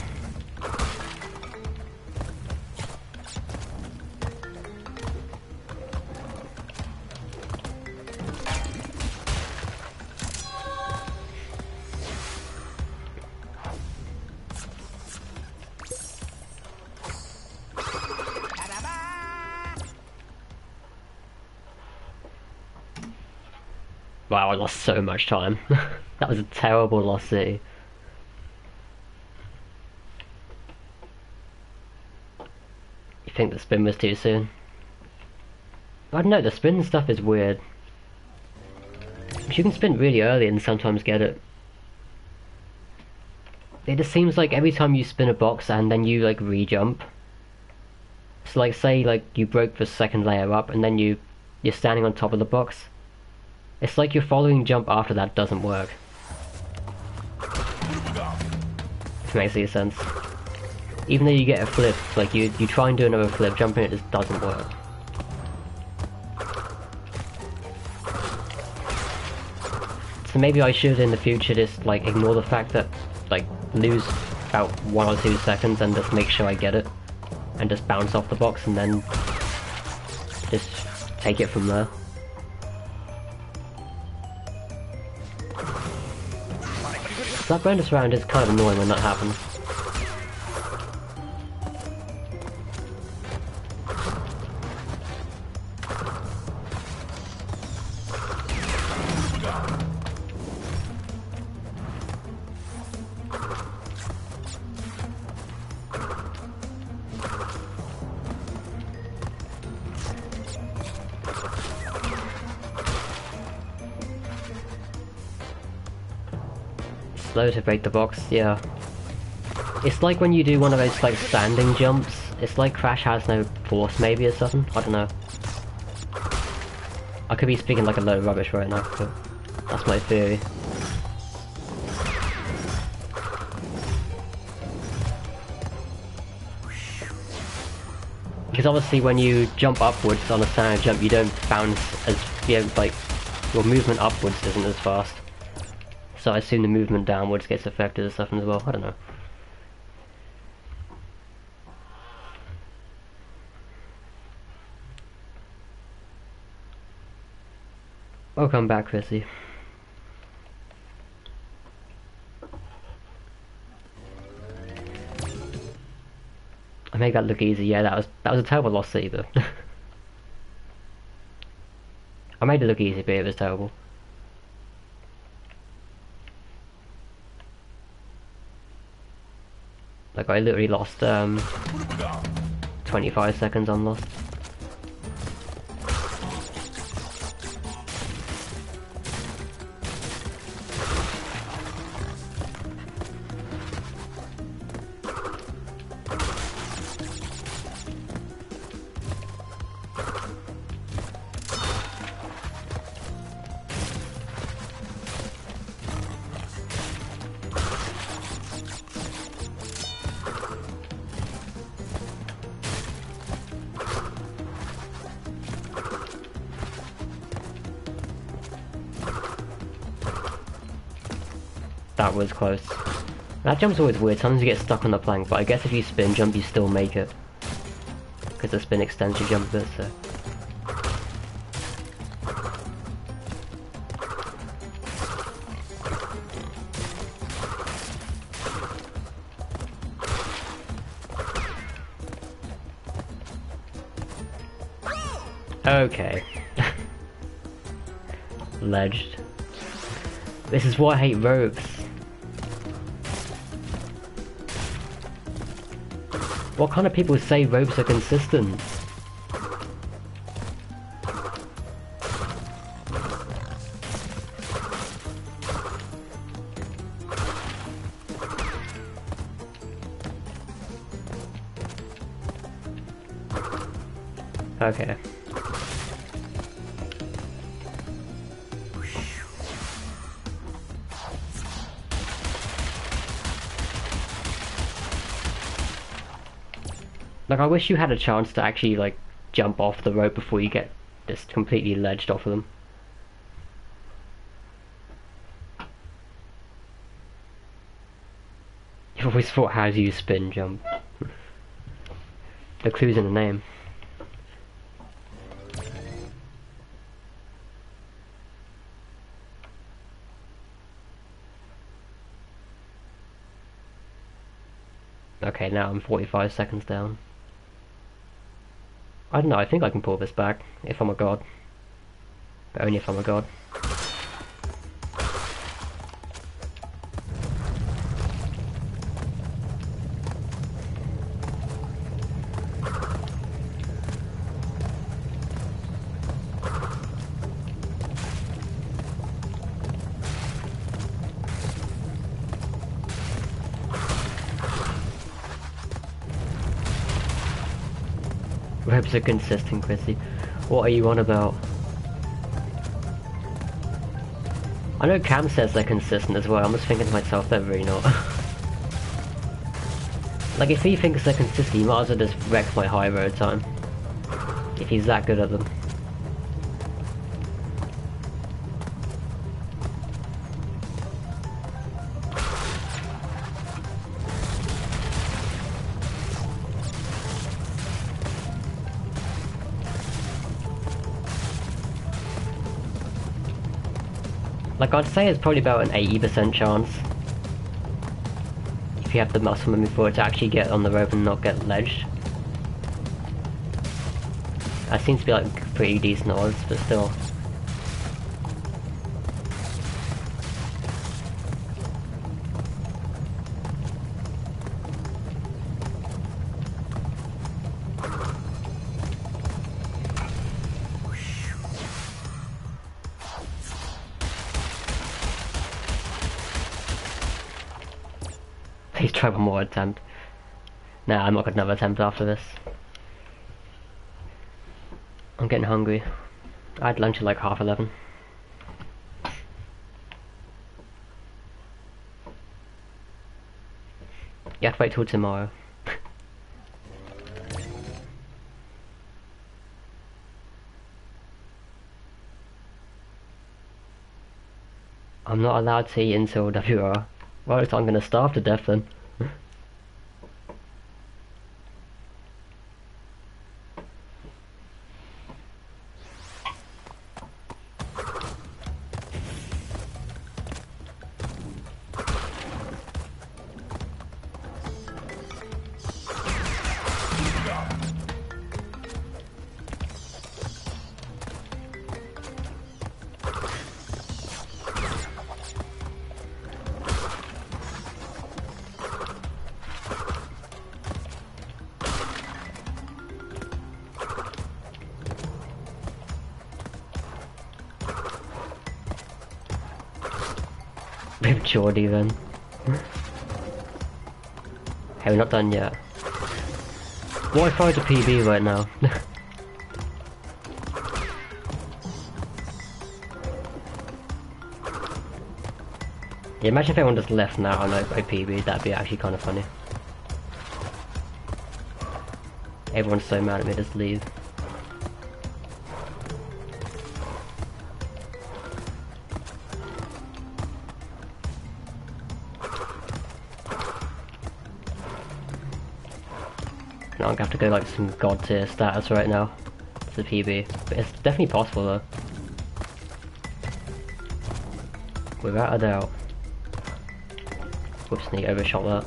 Wow, I lost so much time. That was a terrible Lost City. You think the spin was too soon? I don't know, the spin stuff is weird. You can spin really early and sometimes get it. It just seems like every time you spin a box and then you like re-jump. So like say like you broke the second layer up and then you're standing on top of the box. It's like your following jump after that doesn't work. If it makes any sense. Even though you get a flip, like you try and do another flip, jumping it just doesn't work. So maybe I should in the future just like ignore the fact that like lose about 1 or 2 seconds and just make sure I get it. And just bounce off the box and then just take it from there. That bonus round is kind of annoying when that happens. Slow to break the box, yeah. It's like when you do one of those like standing jumps, it's like Crash has no force maybe or something, I don't know. I could be speaking like a load of rubbish right now, but that's my theory. Because obviously when you jump upwards on a standing jump you don't bounce as, like, your movement upwards isn't as fast. So I assume the movement downwards gets affected or something as well, I don't know. Welcome back, Chrissy. I made that look easy, yeah, that was a terrible lost city though. I made it look easy, but it was terrible. Like I literally lost 25 seconds on Lost. That was close. That jump's always weird, sometimes you get stuck on the plank, but I guess if you spin jump you still make it. Because the spin extends your jump a bit, so... Okay. Ledged. This is why I hate ropes. What kind of people say ropes are consistent? Okay. Like, I wish you had a chance to actually, like, jump off the rope before you get just completely ledged off of them. You've always thought, how do you spin jump? The clue's in the name. Okay, now I'm 45 seconds down. I don't know, I think I can pull this back, if I'm a god. But only if I'm a god. Ropes are consistent, Chrissy. What are you on about? I know Cam says they're consistent as well, I'm just thinking to myself, they're really not. Like, if he thinks they're consistent, he might as well just wreck my high road time. If he's that good at them. Like, I'd say it's probably about an 80% chance. If you have the muscle memory for it to actually get on the rope and not get ledged. That seems to be like pretty decent odds, but still. Please try one more attempt. Nah, I'm not gonna another attempt after this. I'm getting hungry. I had lunch at like 11:30. You have to wait till tomorrow. I'm not allowed to eat until WR. Well, I'm gonna starve to death then. With Geordie then. Hey, we're not done yet. What if I had a PB right now? Yeah, imagine if everyone just left now and I PB, that'd be actually kind of funny. Everyone's so mad at me, just leave. No, I'm gonna have to go like some god tier status right now to PB, but it's definitely possible though. Without a doubt. Whoops, sneak overshot that.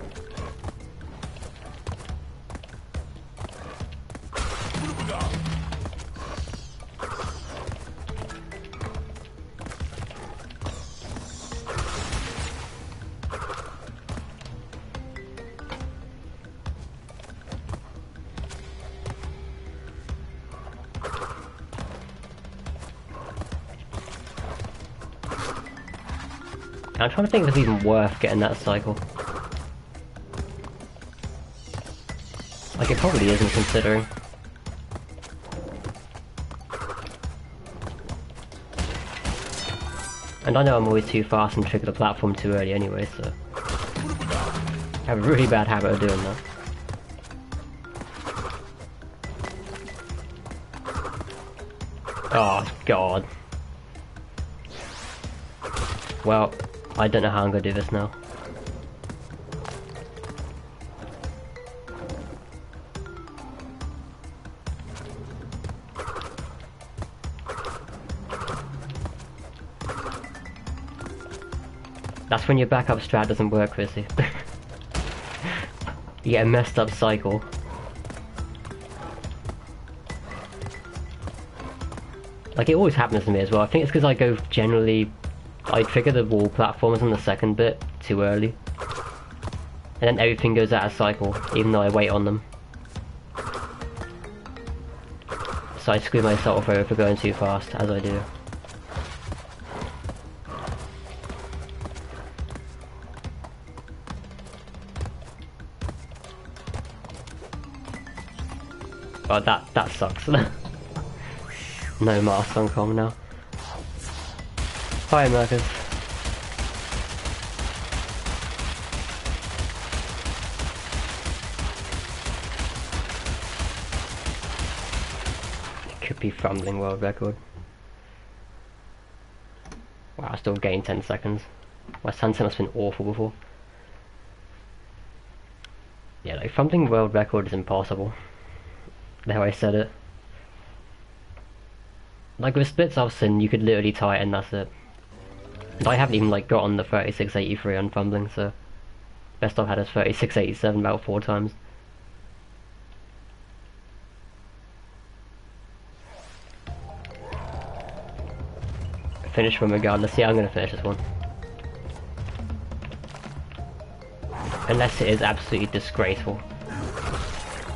I'm trying to think if it's even worth getting that cycle. Like, it probably isn't, considering. And I know I'm always too fast and trigger the platform too early anyway, so... I have a really bad habit of doing that. Oh, God. Well, I don't know how I'm gonna do this now. That's when your backup strat doesn't work, Chrissy. You get a messed up cycle. Like, it always happens to me as well. I think it's because I go generally... I trigger the wall platforms on the second bit too early. And then everything goes out of cycle, even though I wait on them. So I screw myself over for going too fast, as I do. Oh, that sucks. No mask on Kong now. Fire markers. It could be fumbling world record. Wow, I still gained 10 seconds. My sunset must have been awful before. Yeah, like, fumbling world record is impossible. There I said it. Like with splits I've seen, you could literally tie it and that's it. And I haven't even like got on the 3683 on fumbling, so best I've had is 3687 about 4 times. Finish one regardless. Yeah, I'm gonna finish this one. Unless it is absolutely disgraceful.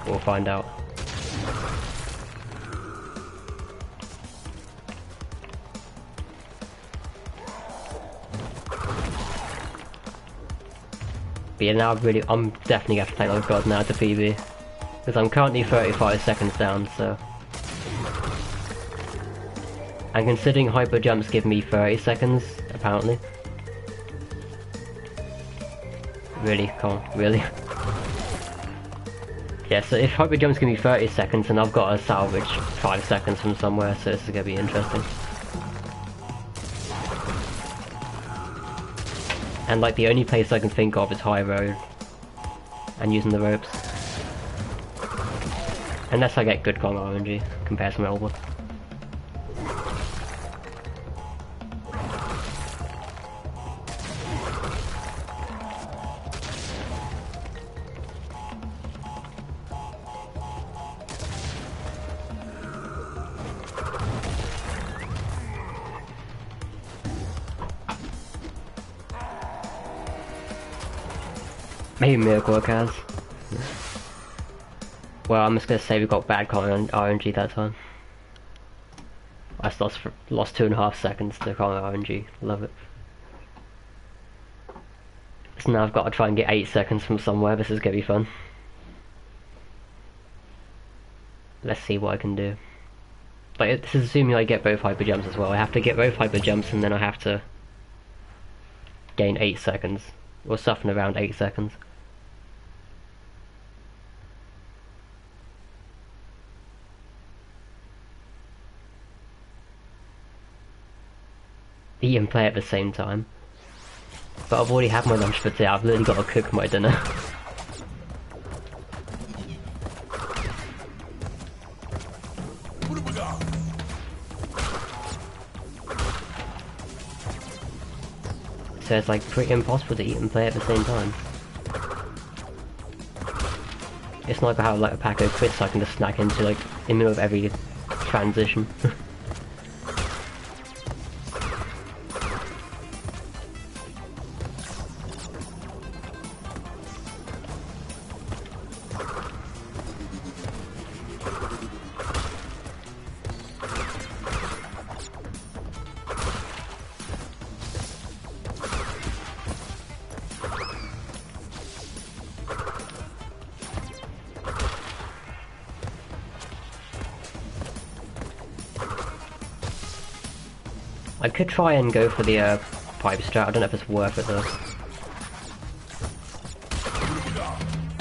We'll find out. But yeah, now I'm definitely gonna have to play like God now to PB. Because I'm currently 35 seconds down, so... And considering hyper jumps give me 30 seconds, apparently. Really? Come on, really? Yeah, so if hyper jumps give me 30 seconds, then I've got to salvage 5 seconds from somewhere, so this is gonna be interesting. And like the only place I can think of is high road. And using the ropes. Unless I get good Kong RNG compared to my old one. Maybe Miracle Work has. Well, I'm just gonna say we got bad comment on RNG that time. I just lost 2.5 seconds to comment RNG. Love it. So now I've got to try and get 8 seconds from somewhere. This is gonna be fun. Let's see what I can do. But this is assuming I get both hyper jumps as well. I have to get both hyper jumps and then I have to gain 8 seconds. Or something around 8 seconds. Eat and play at the same time. But I've already had my lunch for today. I've literally got to cook my dinner. So it's like pretty impossible to eat and play at the same time. It's not like I have like a pack of crisps I can just snack into like in the middle of every transition. I could try and go for the pipe strat. I don't know if it's worth it though.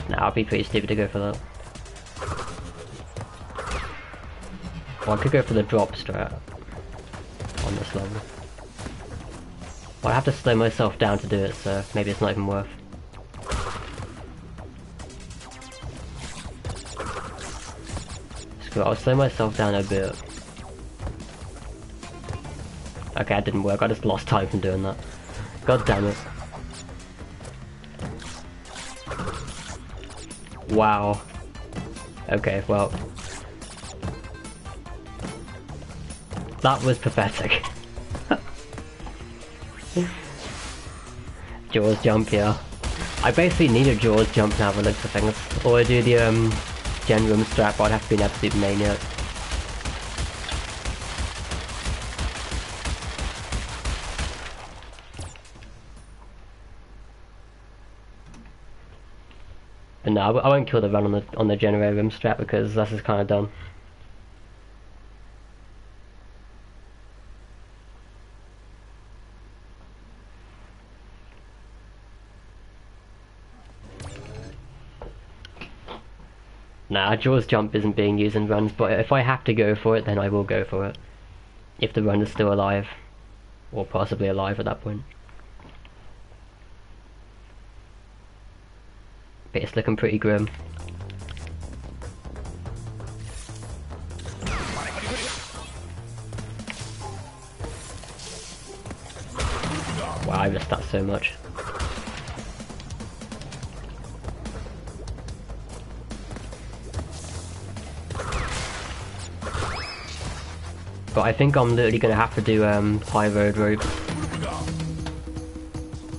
Nah, I'd be pretty stupid to go for that. Well, I could go for the drop strat on this level. Well, I have to slow myself down to do it, so maybe it's not even worth. Screw it, I'll slow myself down a bit. Okay, that didn't work. I just lost time from doing that. God damn it. Wow. Okay, well. That was pathetic. Jaws jump, yeah. I basically need a Jaws jump now for looks of things. Or I do the gen room strap, but I'd have to be an absolute maniac. But no, I won't kill the run on the generator rim strap because this is kind of dumb. Nah, Jaws jump isn't being used in runs, but if I have to go for it, then I will go for it. If the run is still alive. Or possibly alive at that point. But it's looking pretty grim. Wow, I missed that so much. But I think I'm literally gonna have to do high road ropes,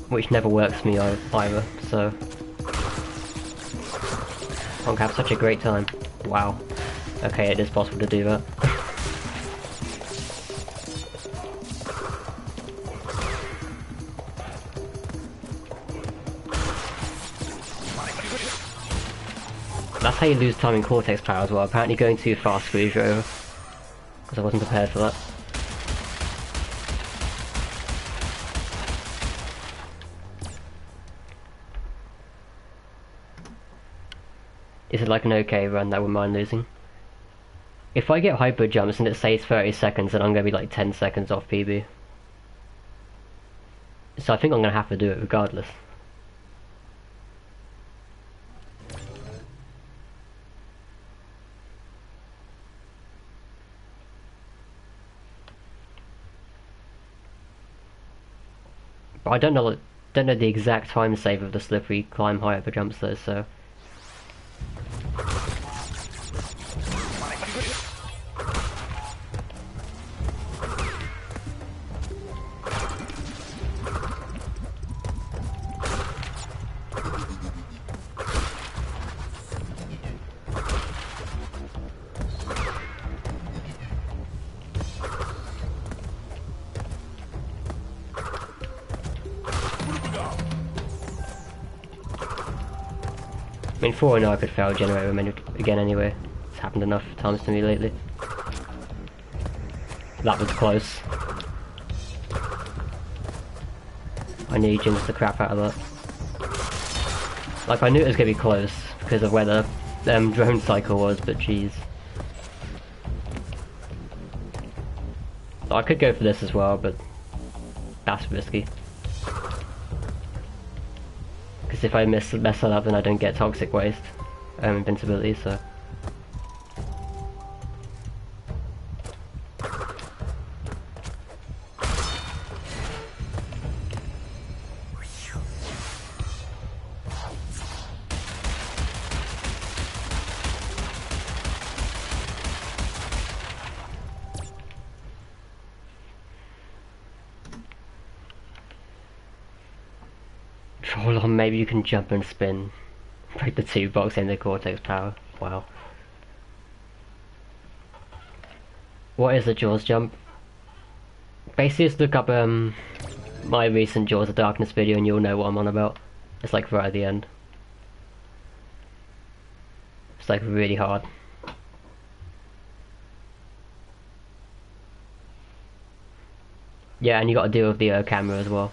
which never works for me either, so I'm gonna have such a great time. Wow. Okay, it is possible to do that. That's how you lose time in Cortex power as well. Apparently going too fast screws you over. Because I wasn't prepared for that. Is it like an okay run that I wouldn't mind losing? If I get hyper jumps and it says 30 seconds, then I'm going to be like 10 seconds off PB. So I think I'm going to have to do it regardless. But I don't know the exact time save of the slippery climb hyper jumps though, so... I mean, 4 I know I could fail generator again anyway. It's happened enough times to me lately. That was close. I nearly jinxed the crap out of that. Like, I knew it was going to be close because of where the drone cycle was, but jeez. So I could go for this as well, but that's risky. Because if I mess that up, then I don't get toxic waste, invincibility, so... Hold on, maybe you can jump and spin. Break the 2 box in the Cortex power. Wow. What is a Jaws jump? Basically just look up my recent Jaws of Darkness video and you'll know what I'm on about. It's like right at the end. It's like really hard. Yeah, and you gotta deal with the camera as well.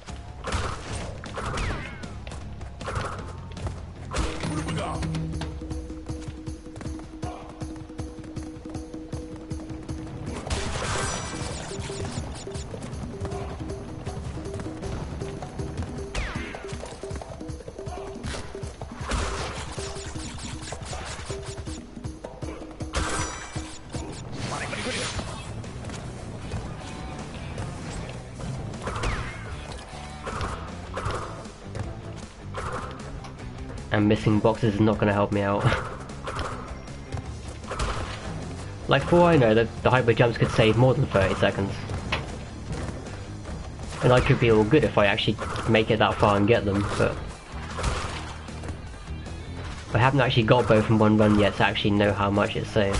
And missing boxes is not going to help me out. Like, for all I know, the hyper jumps could save more than 30 seconds. And I could be all good if I actually make it that far and get them, but... I haven't actually got both in one run yet to actually know how much it saves.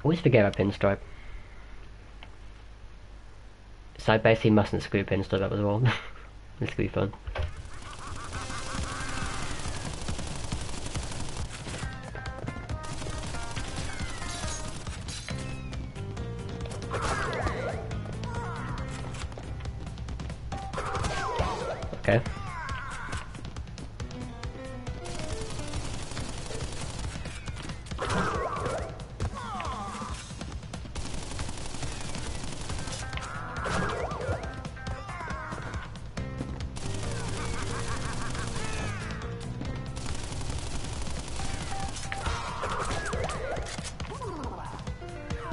Always forget about pinstripe. So I basically mustn't screw pinstripe up as well. This could be fun. Okay.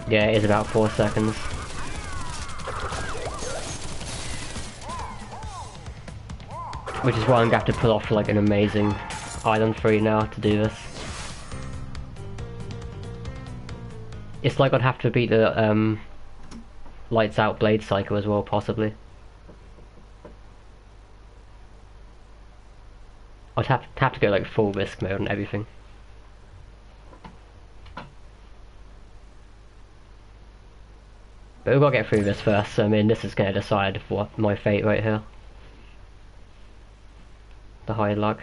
Yeah, it is about 4 seconds. Which is why I'm going to have to pull off like an amazing Island 3 now to do this. It's like I'd have to beat the Lights Out Blade Cycle as well, possibly. I'd have to go like full risk mode and everything. But we've got to get through this first, so I mean this is going to decide what my fate right here. The high luck.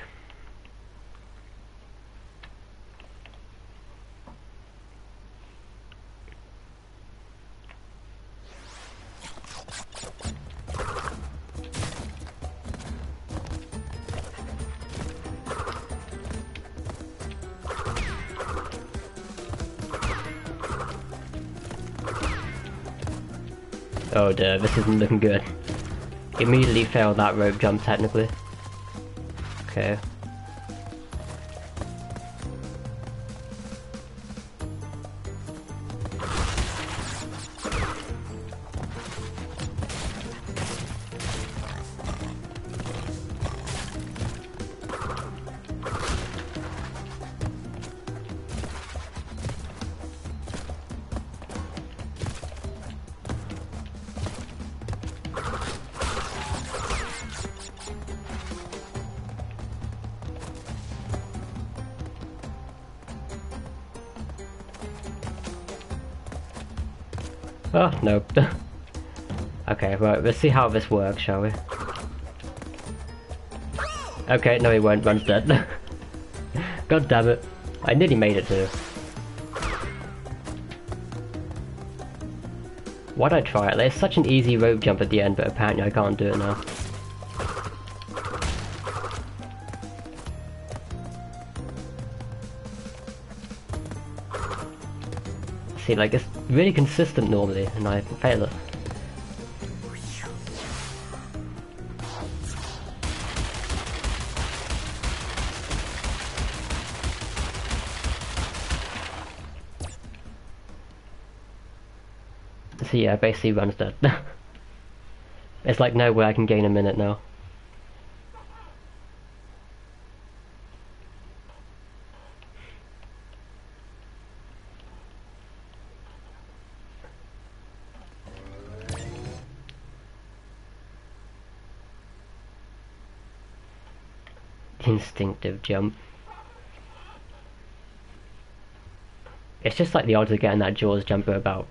Oh dear, this isn't looking good. Immediately failed that rope jump technically. Okay. Oh, no. Okay, right, let's see how this works, shall we? Okay, no he won't, Run's dead. God damn it. I nearly made it too. Why'd I try it? There's such an easy rope jump at the end, but apparently I can't do it now. See, like, it's really consistent normally, and I fail it. So yeah, basically Run's dead. It's like no way I can gain a minute now. Instinctive jump. It's just like the odds of getting that Jaws jump are about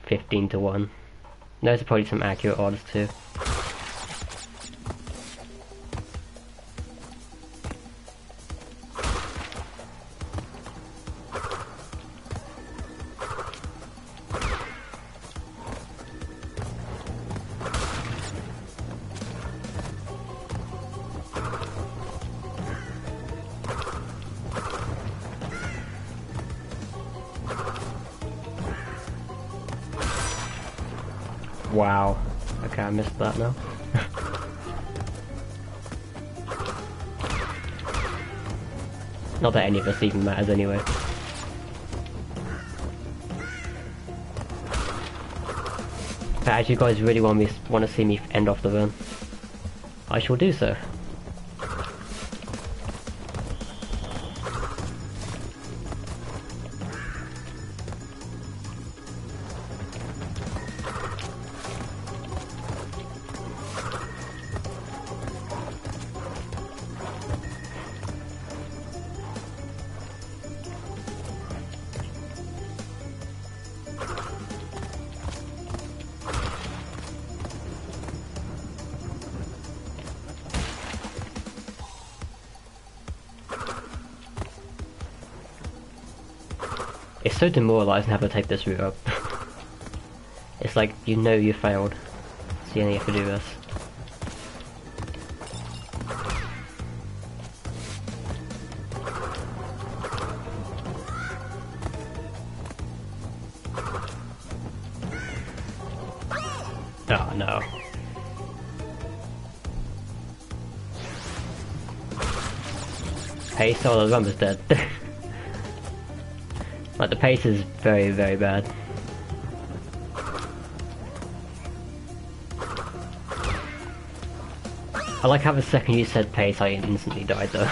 15 to 1. Those are probably some accurate odds too. Wow. Okay, I missed that now. Not that any of us even matters anyway. But as you guys really want to see me end off the run, I shall do so. It's so demoralising having to take this route up. It's like, you know you failed, so you only have to do this. Oh no. Pace, oh, the rumba's dead. Like, the pace is very, very bad. I like how the second you said pace, I instantly died though.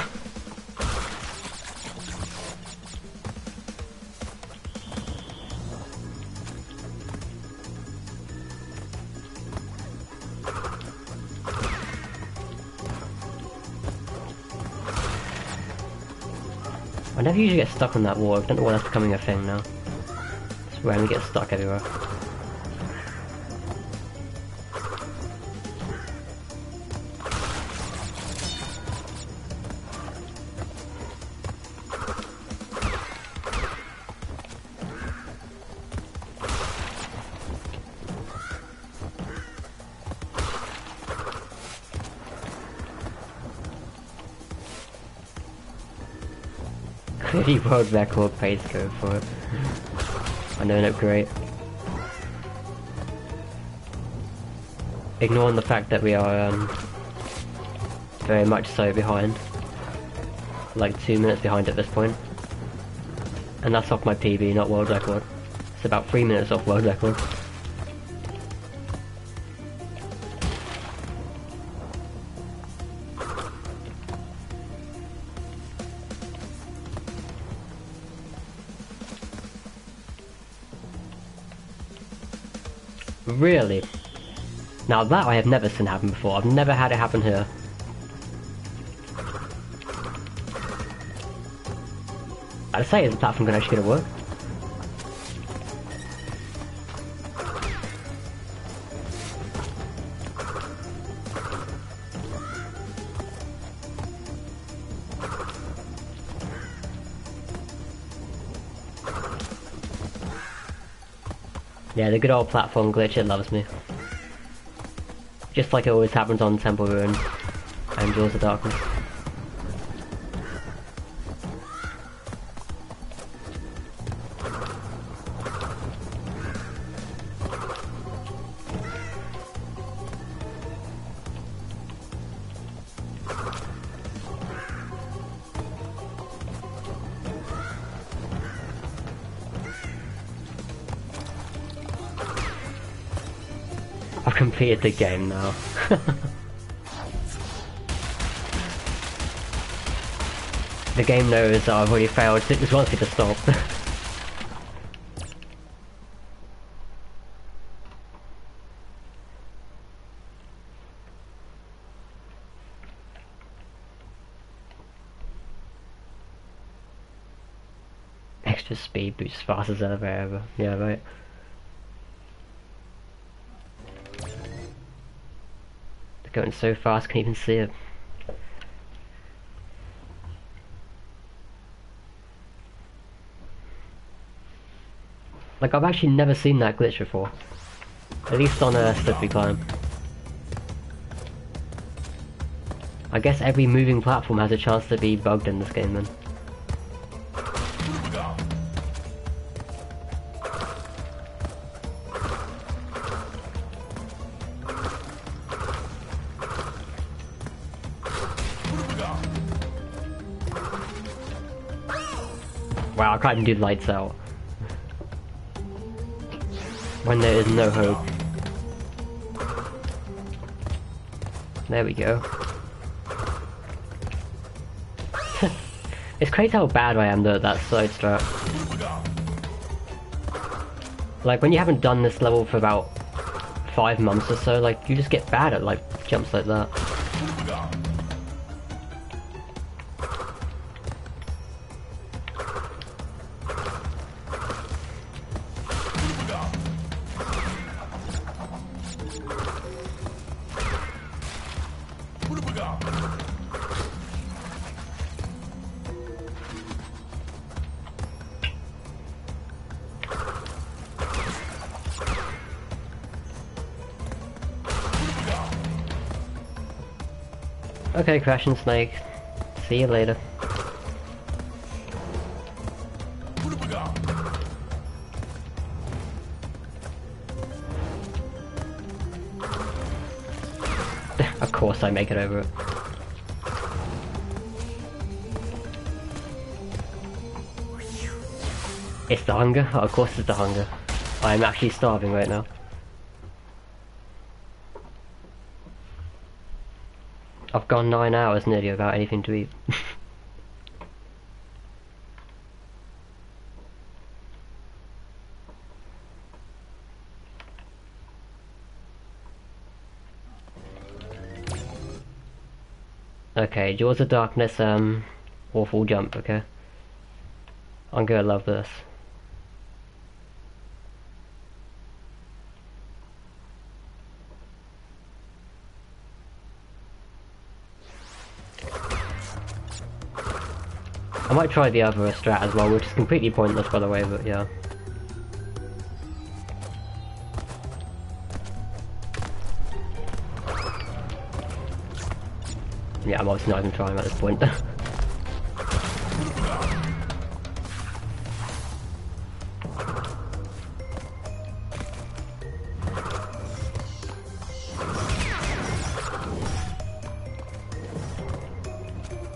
I never usually get stuck on that wall. I don't know why that's becoming a thing now. Just randomly get stuck everywhere. Clearly world record pace, go for it. I know, not great. Ignoring the fact that we are very much so behind. Like 2 minutes behind at this point. And that's off my PB, not world record. It's about 3 minutes off world record. Really? Now that I have never seen happen before. I've never had it happen here. I'd say, is the platform actually gonna work? Yeah, the good old platform glitch, it loves me. Just like it always happens on Temple Ruin and Jaws of Darkness. I've completed the game now. The game knows that I've already failed, so it just wants me to stop. Extra speed boost fast as ever. Yeah, right. Going so fast, can't even see it. Like, I've actually never seen that glitch before. At least on a slippery climb. I guess every moving platform has a chance to be bugged in this game then. Wow, I can't even do lights out. When there is no hope. There we go. It's crazy how bad I am though at that side strat. Like, when you haven't done this level for about 5 months or so, like, you just get bad at, like, jumps like that. Okay, Crash and Snake. See you later. course I make it over it. It's the hunger? Oh, of course it's the hunger. I'm actually starving right now. I've gone 9 hours nearly without anything to eat. Okay, Jaws of Darkness, awful jump, okay. I'm gonna love this. I might try the other strat as well, which is completely pointless by the way, but yeah. Yeah, I'm obviously not even trying at this point.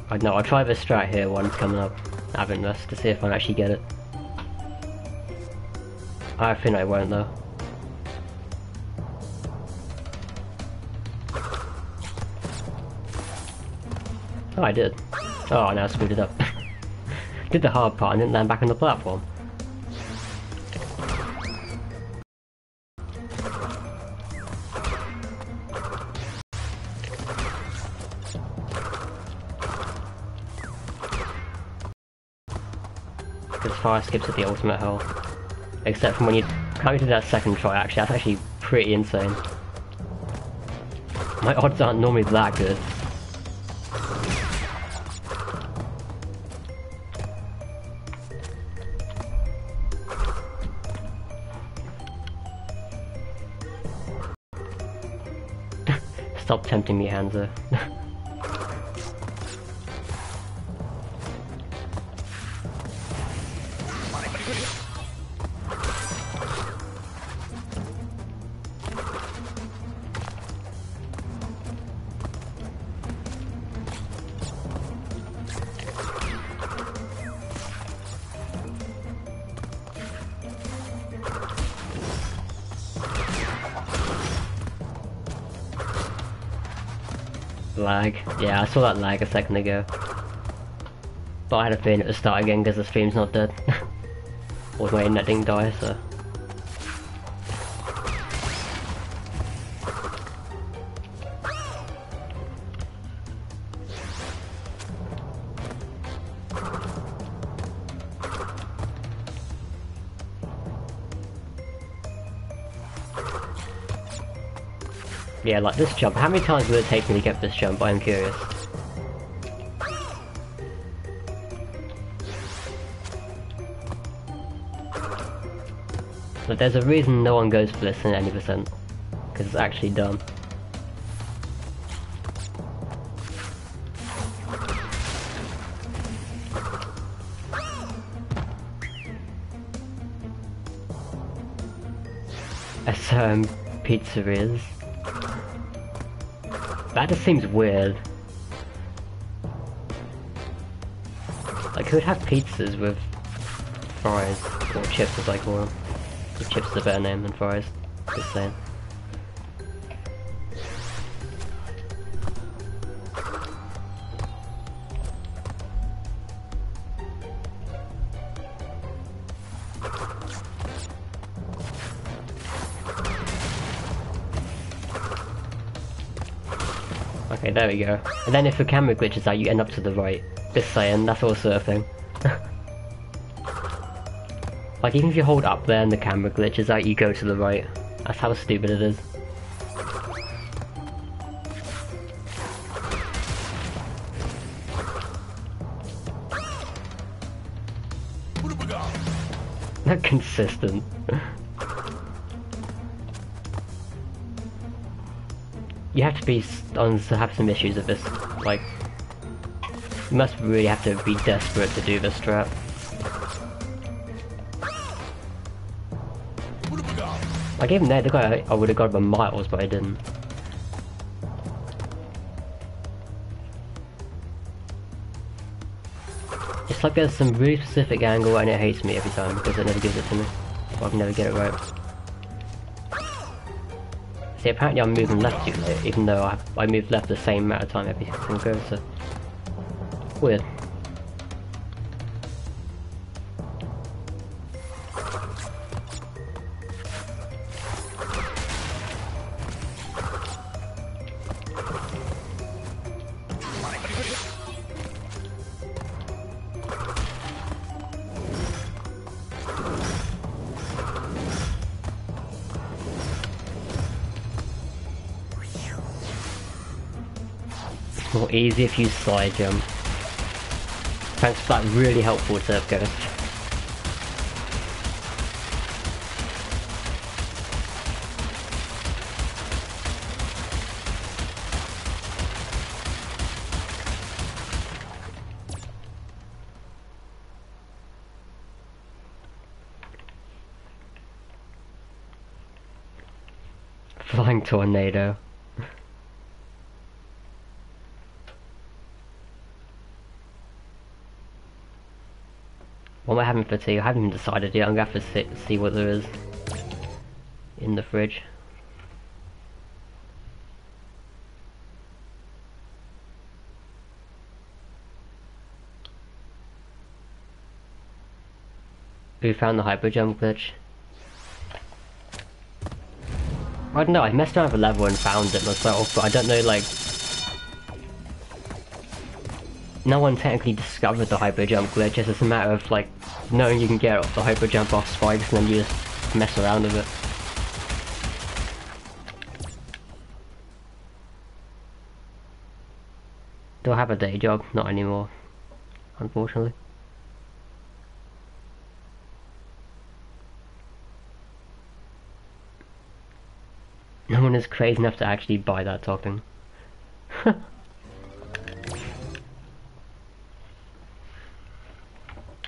I know, I'll try this strat here once coming up, having this, to see if I actually get it. I think I won't though. Oh, I did. Oh, now I screwed it up. Did the hard part and didn't land back on the platform. Because fire skips at the ultimate hell. Except from when you can't do that second try, actually, that's actually pretty insane. My odds aren't normally that good. Stop tempting me, Hansa. Lag. Yeah, I saw that lag a second ago. But I had a feeling it would start again because the stream's not dead. Or my internet didn't die, so... Yeah, like this jump. How many times will it take me to get this jump? I'm curious. But there's a reason no one goes for this in any percent. Because it's actually dumb. As pizzerias. That just seems weird. Like, who would have pizzas with fries, or chips as I call them? The chips is a better name than fries, just saying. Okay, there we go. And then if the camera glitches out, you end up to the right. Just saying, that's also a thing. Like, even if you hold up there and the camera glitches out, you go to the right. That's how stupid it is. Not consistent. You have to be to have some issues with this. Like, you must really have to be desperate to do this strat. Like even there, I would have got them miles, but I didn't. like there's some really specific angle and it hates me every time because it never gives it to me. Or I can never get it right. See, apparently I'm moving left too late, even though I move left the same amount of time every time I go, so... Weird. More easy if you slide jump. Thanks for that really helpful tip, Ghost. Flying tornado. What am I having for tea? I haven't even decided yet. I'm gonna have to see what there is in the fridge. Who found the hyper jump glitch? I don't know, I messed around with a level and found it myself, but I don't know, like... No one technically discovered the hyper jump glitch, it's just a matter of, like, knowing you can get the hyper jump off spikes and then you just mess around with it. Do I have a day job? Not anymore, unfortunately. No one is crazy enough to actually buy that topping.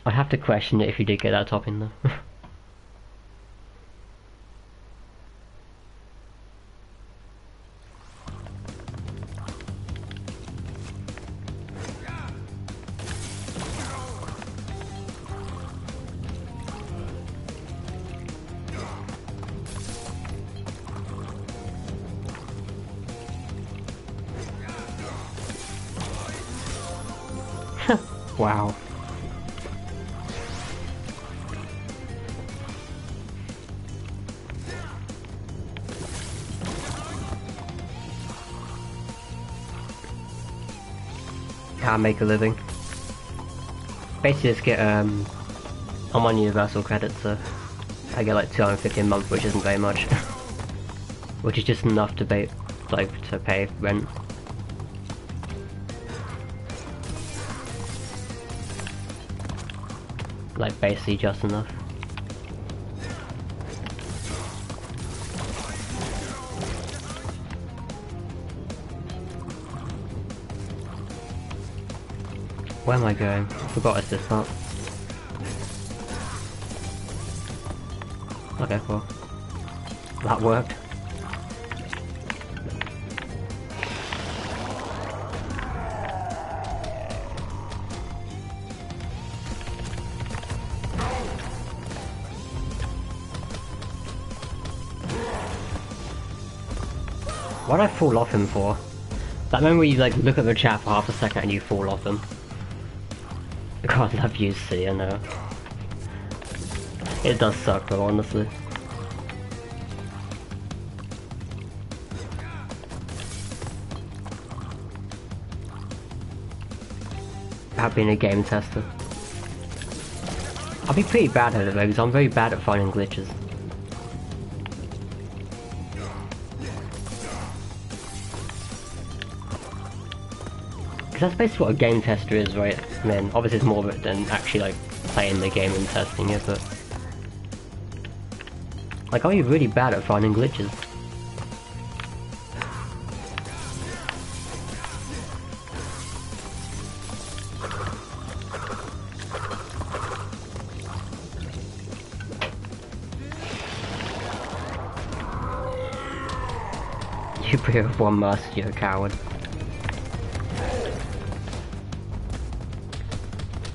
I'd have to question it if you did get that topping though. Wow. How I make a living. Basically just get I'm on universal credit, so I get like $250 a month, which isn't very much. Which is just enough to pay rent. Like basically just enough. Where am I going? I forgot it's this part. Okay, cool. That worked. Why'd I fall off him for? That moment where you like look at the chat for half a second and you fall off him. God, I love you, C, I know. It does suck though, honestly. About being a game tester. I'll be pretty bad at it though, because I'm very bad at finding glitches. Because that's basically what a game tester is, right? I mean, obviously it's more of it than actually like playing the game and testing it, but... Like, are you really bad at finding glitches? You play with one mask, you're a coward.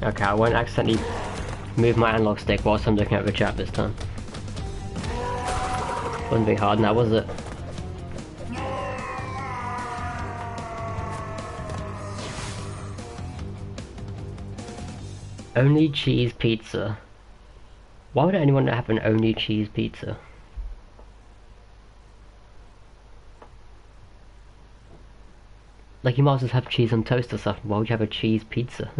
Okay, I won't accidentally move my analog stick whilst I'm looking at the chat this time. Wouldn't be hard now, was it? Only cheese pizza. Why would anyone have an only cheese pizza? Like, you might as well have cheese on toast or something. Why would you have a cheese pizza?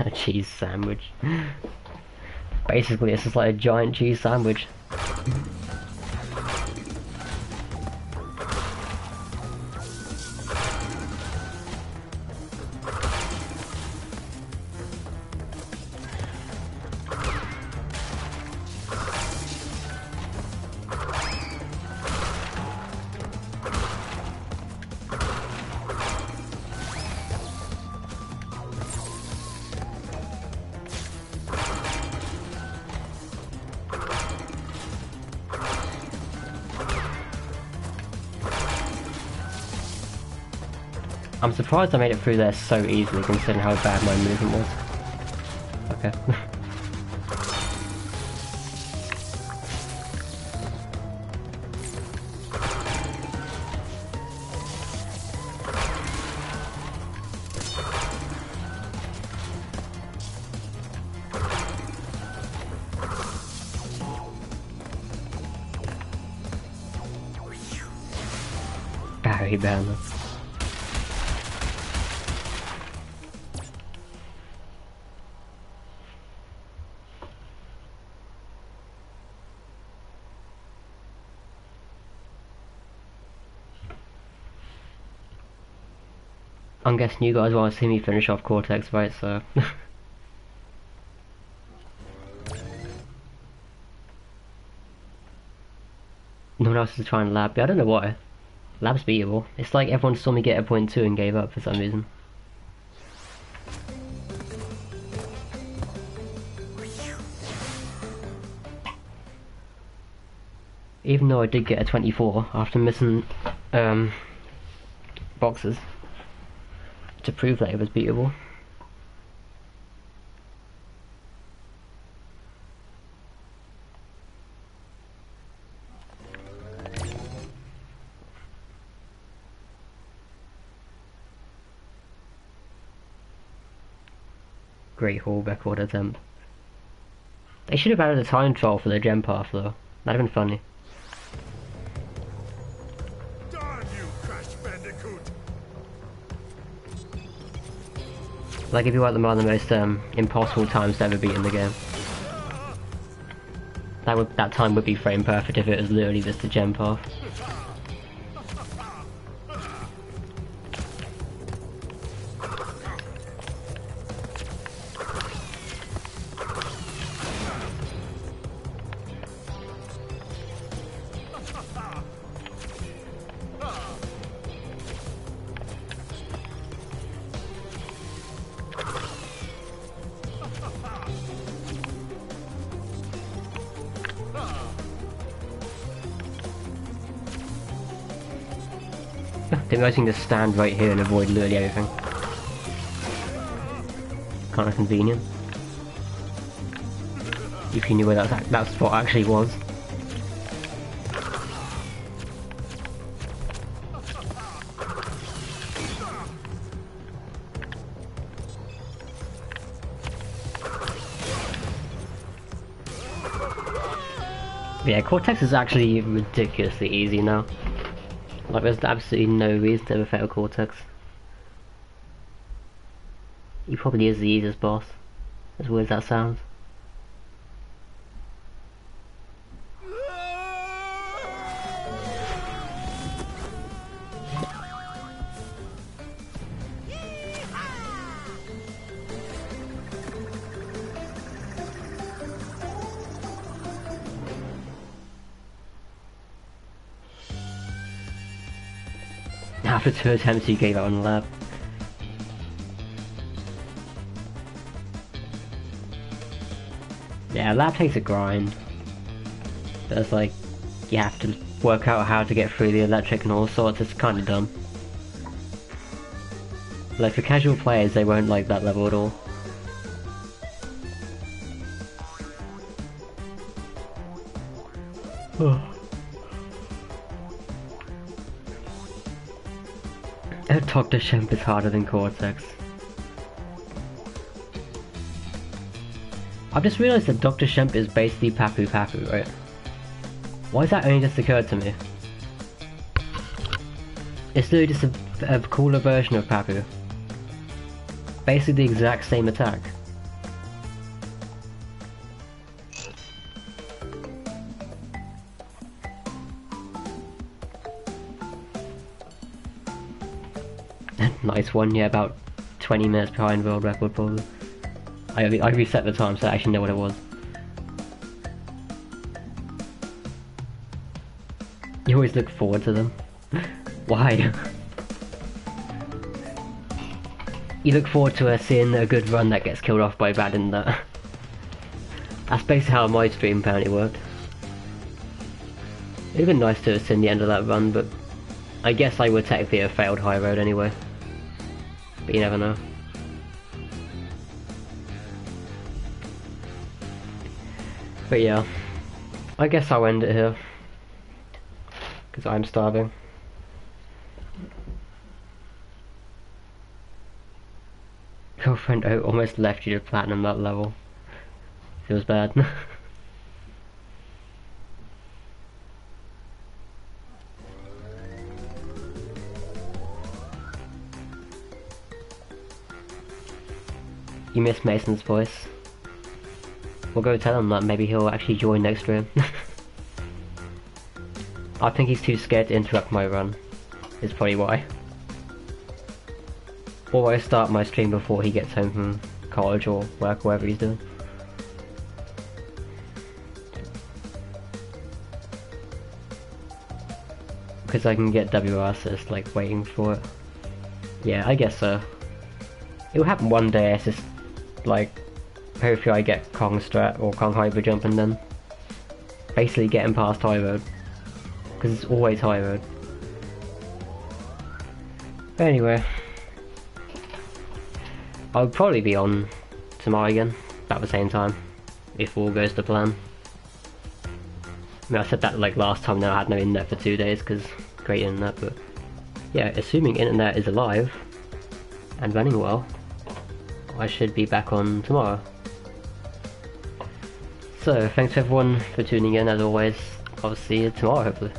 A cheese sandwich. Basically, it's just like a giant cheese sandwich. I'm surprised I made it through there so easily considering how bad my movement was. Okay. Barry Banner. I'm guessing you guys want to see me finish off Cortex, right? So no one else is trying lab. I don't know why. Lab's beatable. It's like everyone saw me get a point 2 and gave up for some reason. Even though I did get a 24 after missing boxes to prove that it was beatable. Great Hall record attempt. They should have added a time trial for the gem path though. That'd have been funny. Darn you, Crash Bandicoot! Like if you want them one of the most impossible times to ever beat in the game. That time would be frame perfect if it was literally just a gem path. I think I can just stand right here and avoid literally everything. Kind of convenient. If you knew where that spot actually was. But yeah, Cortex is actually ridiculously easy now. Like, there's absolutely no reason to ever fail Cortex. He probably is the easiest boss, as weird as that sounds. After 2 attempts you gave out on the lab. Yeah, lab takes a grind. But it's like, you have to work out how to get through the electric and all sorts, it's kinda dumb. Like, for casual players, they won't like that level at all. Dr. Shemp is harder than Cortex. I've just realised that Dr. Shemp is basically Papu Papu, right? Why has that only just occurred to me? It's literally just a cooler version of Papu. Basically the exact same attack. Nice one, yeah, about 20 minutes behind world record probably. I reset the time so I actually know what it was. You always look forward to them. Why? You look forward to seeing a good run that gets killed off by bad in that. That's basically how my stream apparently worked. It'd been nice to have seen the end of that run, but I guess I would technically have failed High Road anyway. But you never know. But yeah, I guess I'll end it here. Because I'm starving. Girlfriend O almost left you to platinum that level. Feels bad. You miss Mason's voice. We'll go tell him that maybe he'll actually join next stream. I think he's too scared to interrupt my run, is probably why. Or I start my stream before he gets home from college or work, whatever he's doing. Because I can get WR assist, like, waiting for it. Yeah, I guess so. It'll happen one day, it's just, like, hopefully I get Kong strat or Kong hyper jump and then basically getting past High Road. Because it's always High Road. But anyway, I'll probably be on tomorrow again, about the same time, if all goes to plan. I mean, I said that like last time that I had no internet for 2 days because great internet, but yeah, assuming internet is alive and running well, I should be back on tomorrow. So, thanks everyone for tuning in as always. I'll see you tomorrow hopefully.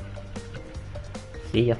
See ya.